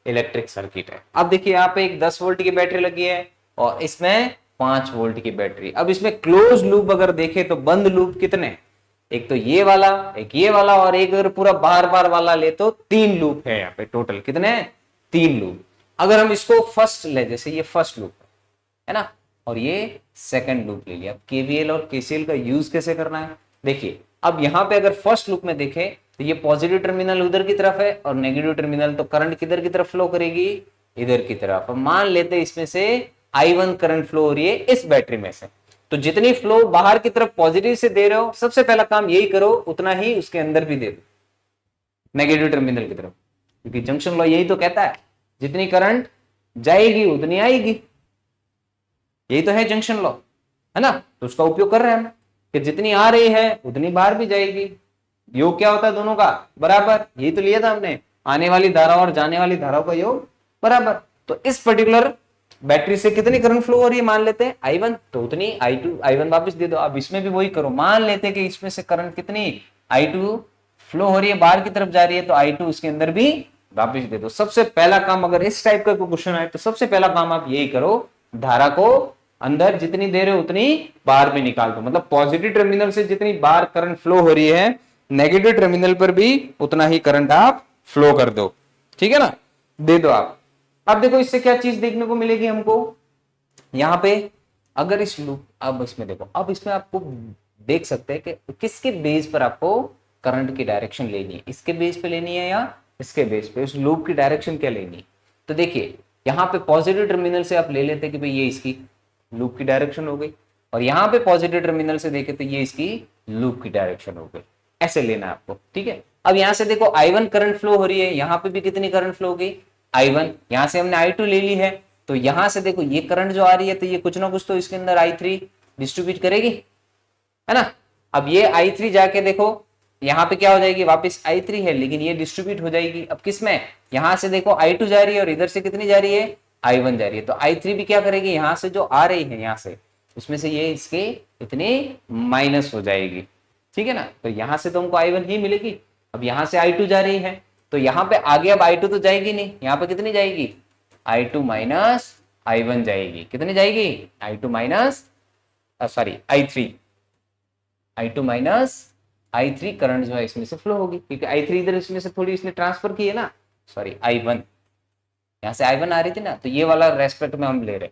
इलेक्ट्रिक सर्किट है। अब देखिए यहाँ पे एक 10 वोल्ट की बैटरी लगी है और इसमें 5 वोल्ट की बैटरी। अब इसमें क्लोज लूप अगर देखे तो बंद लूप कितने, एक तो ये वाला, एक ये वाला और एक अगर पूरा बार बार वाला ले तो 3 लूप है यहाँ पे, टोटल कितने, 3 लूप। अगर हम इसको फर्स्ट ले, जैसे ये फर्स्ट लूप है ना, और ये सेकंड लूप ले लिया। केवीएल और केसीएल का यूज कैसे करना है, देखिए अब यहाँ पे अगर फर्स्ट लूप में देखें तो ये पॉजिटिव टर्मिनल उधर की तरफ है और नेगेटिव टर्मिनल, तो करंट किधर की तरफ फ्लो करेगी, इधर की तरफ। अब मान लेते इसमें से I1 करंट फ्लो हो रही है इस बैटरी में से, तो जितनी फ्लो बाहर की तरफ पॉजिटिव से दे रहे हो, सबसे पहला काम यही करो उतना ही उसके अंदर भी दे दो नेगेटिव टर्मिनल की तरफ, क्योंकि जंक्शन लॉ यही तो कहता है जितनी करंट जाएगी उतनी आएगी, यही तो है जंक्शन लॉ, है ना। तो उसका उपयोग कर रहे हैं हम कि जितनी आ रही है उतनी बाहर भी जाएगी। योग क्या होता है दोनों का, बराबर, यही तो लिया था हमने, आने वाली धारा और जाने वाली धाराओं का योग बराबर। तो इस पर्टिकुलर बैटरी से कितनी करंट फ्लो हो रही है, मान लेते हैं I1, तो उतनी I1 वापस दे दो। अब इसमें भी वही करो, मान लेते हैं कि इसमें से करंट कितनी I2 फ्लो हो रही है, बाहर की तरफ जा रही है, तो I2 उसके अंदर भी वापस दे दो। सबसे पहला काम अगर इस टाइप का कोई क्वेश्चन आए तो सबसे पहला काम आप यही करो, धारा को अंदर जितनी दे रहे हो उतनी बाहर भी निकाल दो। मतलब पॉजिटिव टर्मिनल से जितनी बाहर करंट फ्लो हो रही है, नेगेटिव टर्मिनल पर भी उतना ही करंट आप फ्लो कर दो, ठीक है ना, दे दो आप। अब देखो इससे क्या चीज देखने को मिलेगी हमको, यहाँ पे अगर इस लूप, अब इसमें देखो, अब इसमें आपको देख सकते हैं कि किसके बेस पर आपको करंट की डायरेक्शन लेनी है, इसके बेस पे लेनी है या इसके बेस पे, उस लूप की डायरेक्शन क्या लेनी है। तो देखिए यहाँ पे पॉजिटिव टर्मिनल से आप ले लेते कि भाई ये इसकी लूप की डायरेक्शन हो गई, और यहाँ पे पॉजिटिव टर्मिनल से देखे तो ये इसकी लूप की डायरेक्शन हो गई, ऐसे लेना है आपको, ठीक है। अब यहाँ से देखो I1 करंट फ्लो हो रही है, यहाँ पे भी कितनी करंट फ्लो हो गई I1, यहाँ से हमने I2 ले ली है, तो यहाँ से देखो ये करंट जो आ रही है तो ये कुछ ना कुछ तो इसके अंदर I3 डिस्ट्रीब्यूट करेगी, है ना। अब ये I3 जाके देखो यहाँ पे क्या हो जाएगी, वापस I3 है लेकिन ये डिस्ट्रीब्यूट हो जाएगी अब किसमें, यहाँ से देखो I2 जा रही है और इधर से कितनी जा रही है, I1 जा रही है, तो I3 भी क्या करेगी, यहाँ से जो आ रही है यहाँ से उसमें से ये इसके इतनी माइनस हो जाएगी, ठीक है ना। तो यहाँ से तो हमको I1 ही मिलेगी। अब यहाँ से I2 जा रही है तो यहाँ पे आगे अब I2 तो जाएगी नहीं, यहाँ पे कितनी जाएगी, I2 माइनस I1 जाएगी, कितनी जाएगी, I2 minus sorry I2 minus I3 current जो है इसमें से फ्लो होगी, क्योंकि I3 इधर इसमें से थोड़ी इसने ट्रांसफर की है ना, सॉरी I1, यहाँ से I1 आ रही थी ना, तो ये वाला रेस्पेक्ट में हम ले रहे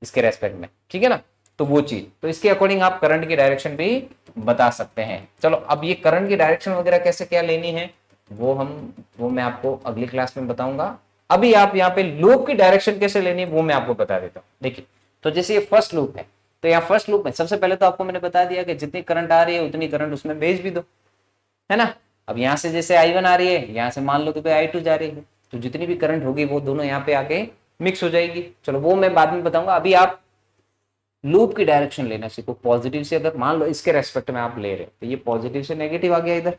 इसके रेस्पेक्ट में, ठीक है ना। तो वो चीज, तो इसके अकॉर्डिंग आप करंट की डायरेक्शन भी बता सकते हैं। चलो अब ये करंट की डायरेक्शन वगैरह कैसे क्या लेनी है वो मैं आपको अगली क्लास में बताऊंगा। अभी आप यहाँ पे लूप की डायरेक्शन कैसे लेनी है वो मैं आपको बता देता हूँ। देखिए तो जैसे ये फर्स्ट लूप है, तो यहाँ फर्स्ट लूप में सबसे पहले तो आपको मैंने बता दिया कि जितनी करंट आ रही है उतनी करंट उसमें भेज भी दो, है ना। अब यहाँ से जैसे I1 आ रही है, यहाँ से मान लो कि भाई I2 जा रही है, तो जितनी भी करंट होगी वो दोनों यहाँ पे आके मिक्स हो जाएगी। चलो वो मैं बाद में बताऊंगा, अभी आप लूप की डायरेक्शन लेना सीखो। पॉजिटिव से अगर मान लो इसके रेस्पेक्ट में आप ले रहे तो ये पॉजिटिव से नेगेटिव आ गया इधर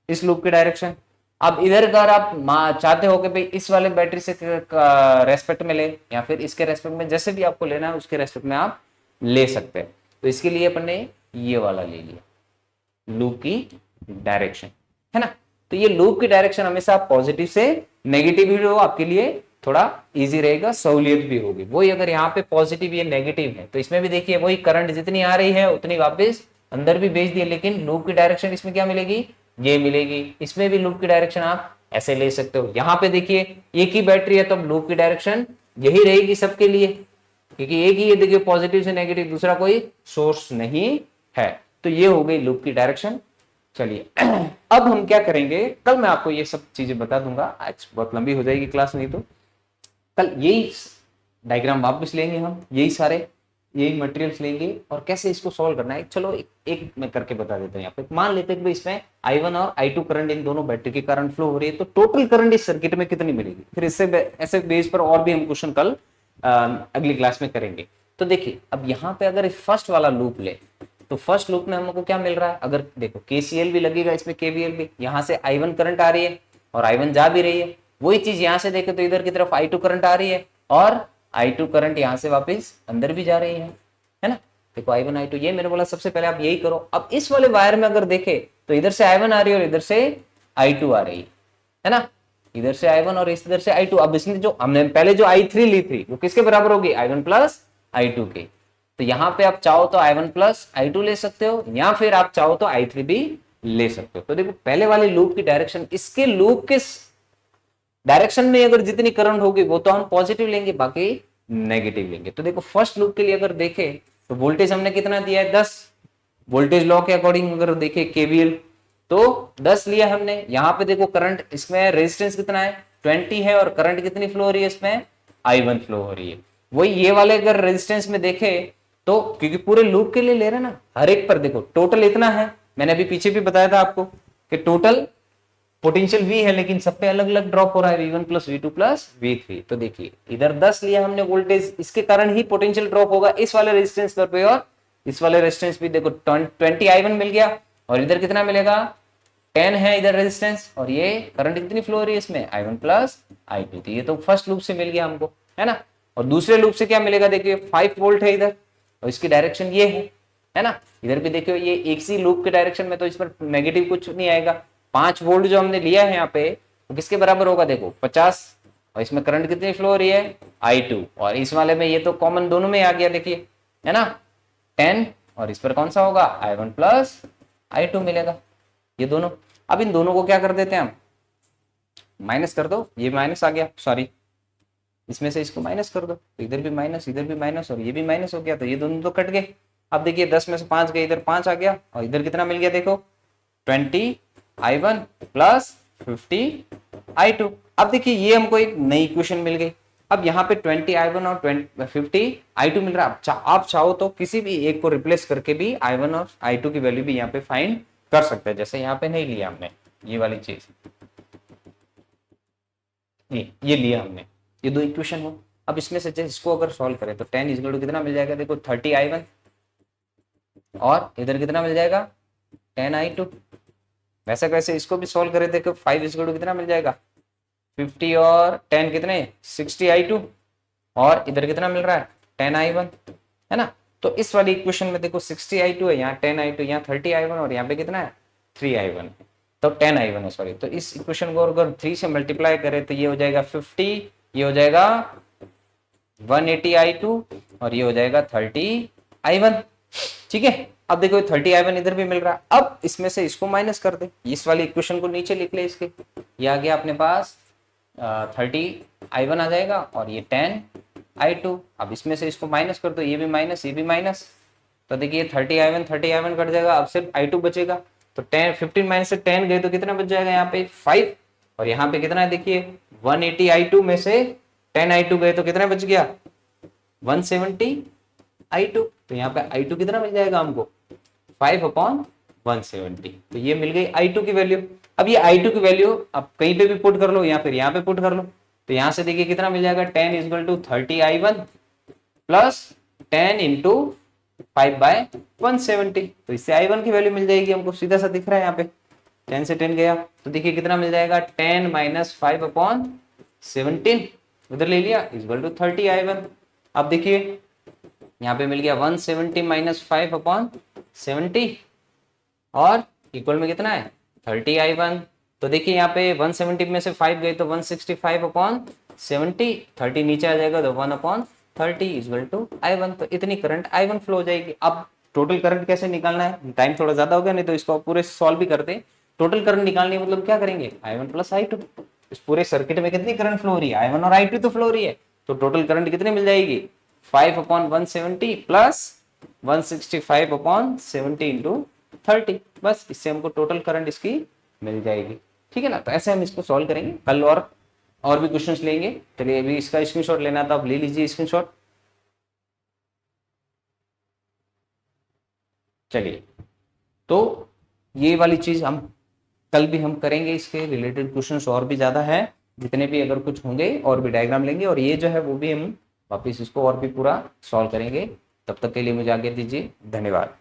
इस लूप की डायरेक्शन। अब इधर अगर आप चाहते हो कि भाई इस वाले बैटरी से रेस्पेक्ट में ले या फिर इसके रेस्पेक्ट में, जैसे भी आपको लेना है उसके रेस्पेक्ट में आप ले सकते हैं। तो इसके लिए अपन ने ये वाला ले लिया लूप की डायरेक्शन, है ना। तो ये लूप की डायरेक्शन हमेशा पॉजिटिव से नेगेटिव ही हो, आपके लिए थोड़ा इजी रहेगा, सहूलियत भी होगी। वही अगर यहाँ पे पॉजिटिव ये नेगेटिव है तो इसमें भी देखिए वही करंट जितनी आ रही है उतनी वापस अंदर भी भेज दिए, लेकिन लूप की डायरेक्शन इसमें क्या मिलेगी, ये मिलेगी। इसमें भी लूप की डायरेक्शन आप ऐसे ले सकते हो। यहाँ पे देखिए एक ही बैटरी है तो लूप की डायरेक्शन यही रहेगी सबके लिए, क्योंकि एक ही ये देखिए पॉजिटिव से नेगेटिव, दूसरा कोई सोर्स नहीं है। तो ये हो गई लूप की डायरेक्शन। चलिए अब हम क्या करेंगे, कल मैं आपको ये सब चीजें बता दूंगा, आज बहुत लंबी हो जाएगी क्लास, नहीं तो कल यही डायग्राम वापस लेंगे हम, यही मटेरियल्स लेंगे और कैसे इसको सॉल्व करना है। चलो एक मैं करके बता देता हूँ। यहाँ पे मान लेते हैं कि इसमें I1 और I2 करंट इन दोनों बैटरी के करंट फ्लो हो रही है, तो टोटल करंट इस सर्किट में कितनी मिलेगी। फिर इससे ऐसे बेस पर और भी हम क्वेश्चन कल अगली क्लास में करेंगे। तो देखिए अब यहाँ पे अगर फर्स्ट वाला लूप ले तो फर्स्ट लूप में हमको क्या मिल रहा है, अगर देखो KCL भी लगेगा इसमें, KVL भी, यहाँ से I1 करंट आ रही है और I1 जा भी रही है। वही चीज यहाँ से देखे तो इधर की तरफ I2 करंट आ रही है और I2 करंट यहाँ से वापस अंदर भी जा रही है ना। देखो I1 I2, ये मैंने बोला सबसे पहले आप यही करो। अब इस वाले वायर में अगर देखे तो इधर से I1 आ रही है और इधर से I2 आ रही है ना, इधर से I1 और इधर से I2। अब इसने जो हमने पहले जो I3 ली थी वो किसके बराबर होगी, I1 प्लस I2 के। तो यहाँ पे आप चाहो तो I1 प्लस I2 ले सकते हो, या फिर आप चाहो तो I3 भी ले सकते हो। तो देखो पहले वाले लूप की डायरेक्शन, इसके लूप के डायरेक्शन में अगर जितनी करंट होगी वो तो हम पॉजिटिव लेंगे, बाकी नेगेटिव लेंगे। तो देखो फर्स्ट लूप के लिए अगर देखें तो वोल्टेज हमने कितना दिया है, 10। वोल्टेज लॉ के अकॉर्डिंग अगर देखें KVL तो 10 लिया हमने। यहाँ पे देखो करंट, इसमें रेजिस्टेंस कितना है, 20 है, और करंट कितनी फ्लो हो रही है, इसमें I1 फ्लो हो रही है। वही ये वाले अगर रेजिस्टेंस में देखे तो, क्योंकि पूरे लूप के लिए ले रहे ना, हर एक पर देखो टोटल इतना है। मैंने अभी पीछे भी बताया था आपको कि टोटल पोटेंशियल V है, लेकिन सब पे अलग अलग ड्रॉप हो रहा है, V1 plus V2 plus V3। तो देखिए इधर 10 लिया हमने वोल्टेज, इसके कारण ही पोटेंशियल ड्रॉप होगा इस वाले रेजिस्टेंस पर पे, और इस वाले रेजिस्टेंस भी देखो 20 I1 मिल गया, और इधर कितना मिलेगा, 10 है इधर रेजिस्टेंस, और ये करंट कितनी फ्लो हो रही है इसमें, I1 प्लस I2। तो ये तो फर्स्ट लूप से मिल गया हमको, है ना। और दूसरे लूप से क्या मिलेगा, देखिए 5 वोल्ट है इधर और इसकी डायरेक्शन ये है ना। इधर भी देखियो ये एक सी लूप के डायरेक्शन में, तो इस पर नेगेटिव कुछ नहीं आएगा। 5 वोल्ट जो हमने लिया है यहाँ पे वो किसके बराबर होगा, देखो 50, और इसमें करंट कितनी फ्लो हो रही है, I2, और इस वाले में ये तो कॉमन दोनों में आ गया, देखिए है ना 10, और इस पर कौन सा होगा, I1 प्लस I2 मिलेगा, ये दोनों। अब इन दोनों को क्या कर देते हैं हम, माइनस कर दो, ये माइनस आ गया, सॉरी इसमें से इसको माइनस कर दो, तो इधर भी माइनस, इधर भी माइनस, और ये भी माइनस हो गया, तो ये दोनों तो कट गए। अब देखिए 10 में से 5 गए, इधर 5 आ गया, और इधर कितना मिल गया, देखो 20 I1 प्लस 50 I2। अब देखिए ये हमको एक नई इक्वेशन मिल गई। अब यहाँ पे 20 I1 और 50 I2 मिल रहा है। आप चाहो तो किसी भी एक को रिप्लेस करके भी I1 और I2 की वैल्यू भी यहाँ पे फाइंड कर सकते हैं। जैसे यहाँ पे नहीं लिया हमने ये वाली चीज, ये लिया हमने, ये दो इक्वेशन हो। अब इसमें से इसको अगर सॉल्व करें तो 10 इक्वल टू कितना मिल जाएगा, देखो 30 I1, और इधर कितना मिल जाएगा 10 I2। वैसे कैसे इसको भी सॉल्व करें, देखो 5 इक्वल टू कितना मिल जाएगा 50 और 10 कितने 60 I2, और इधर कितना मिल रहा है 10 I1, है ना। तो इस वाली इक्वेशन में देखो 60 I2 है, यहाँ 10 I2, यहाँ 30 I1, और यहाँ पे कितना है 3 I1, तो 10 I1 है, सॉरी। तो इस इक्वेशन को अगर 3 से मल्टीप्लाई करें तो ये हो जाएगा 50, ये हो जाएगा 180 I2, और ये हो जाएगा 30 I1, ठीक है। अब देखो 30 I1 इधर भी मिल रहा है। अब इसमें से इसको माइनस कर दे, इस वाली इक्वेशन को नीचे लिख ले, इसके ये आ गया अपने पास 30 I1 आ जाएगा, और ये 10 I2। अब इसमें से इसको माइनस कर दो, ये भी माइनस, ये भी माइनस, तो देखिए 30 I1 कट जाएगा, अब सिर्फ I2 बचेगा। तो 10 15 माइनस से 10 गए तो कितना बच जाएगा यहाँ पे 5, और यहाँ पे कितना है देखिए 180 I2 में से 10 I2 गए तो कितना बच गया 170 I2। तो यहाँ पे I2 कितना मिल जाएगा हमको 5/170। तो ये मिल गई I2 की वैल्यू। अब ये I2 की वैल्यू आप कहीं पे भी पुट कर लो या फिर यहाँ पे पुट कर लो, तो यहाँ से देखिए कितना मिल जाएगा 10 equal to 30 I1 plus 10 into 5/170। तो इससे I1 की वैल्यू मिल जाएगी हमको, सीधा सा दिख रहा है यहाँ पे 10 से 10 गया, तो देखिए कितना मिल जाएगा 10 माइनस 5/17, उधर ले लिया इक्वल टू 30 I1। अब देखिए यहाँ पे मिल गया 170 माइनस 5/70, और इक्वल में कितना है 30 I1। तो देखिए यहाँ पे 170 में से 5 गए तो 165/70, 30 नीचे आ जाएगा तो 1/30 इक्वल टू I1। तो इतनी करंट I1 फ्लो हो जाएगी। अब टोटल करंट कैसे निकालना है, टाइम थोड़ा ज्यादा हो गया, नहीं तो इसको पूरे सॉल्व भी करते। टोटल करंट निकालनी है मतलब क्या करेंगे I1 प्लस I2। इस पूरे सर्किट में कितनी करंट फ्लो हो रही है, I1 और I2 तो फ्लो हो रही है, तो टोटल करंट कितनी मिल जाएगी 5/170 प्लस 165/70 इंटू 30, बस इससे हमको टोटल करंट इसकी मिल जाएगी। ठीक है ना, तो ऐसे हम इसको सॉल्व करेंगे कल, और भी क्वेश्चंस लेंगे। चलिए अभी इसका स्क्रीनशॉट लेना था, आप ले लीजिए स्क्रीनशॉट। चलिए, तो ये वाली चीज हम कल भी हम करेंगे, इसके रिलेटेड क्वेश्चंस और भी ज्यादा है, जितने भी अगर कुछ होंगे और भी डायग्राम लेंगे, और ये जो है वो भी हम वापस इसको और भी पूरा सॉल्व करेंगे। तब तक के लिए मुझे आज्ञा दीजिए, धन्यवाद।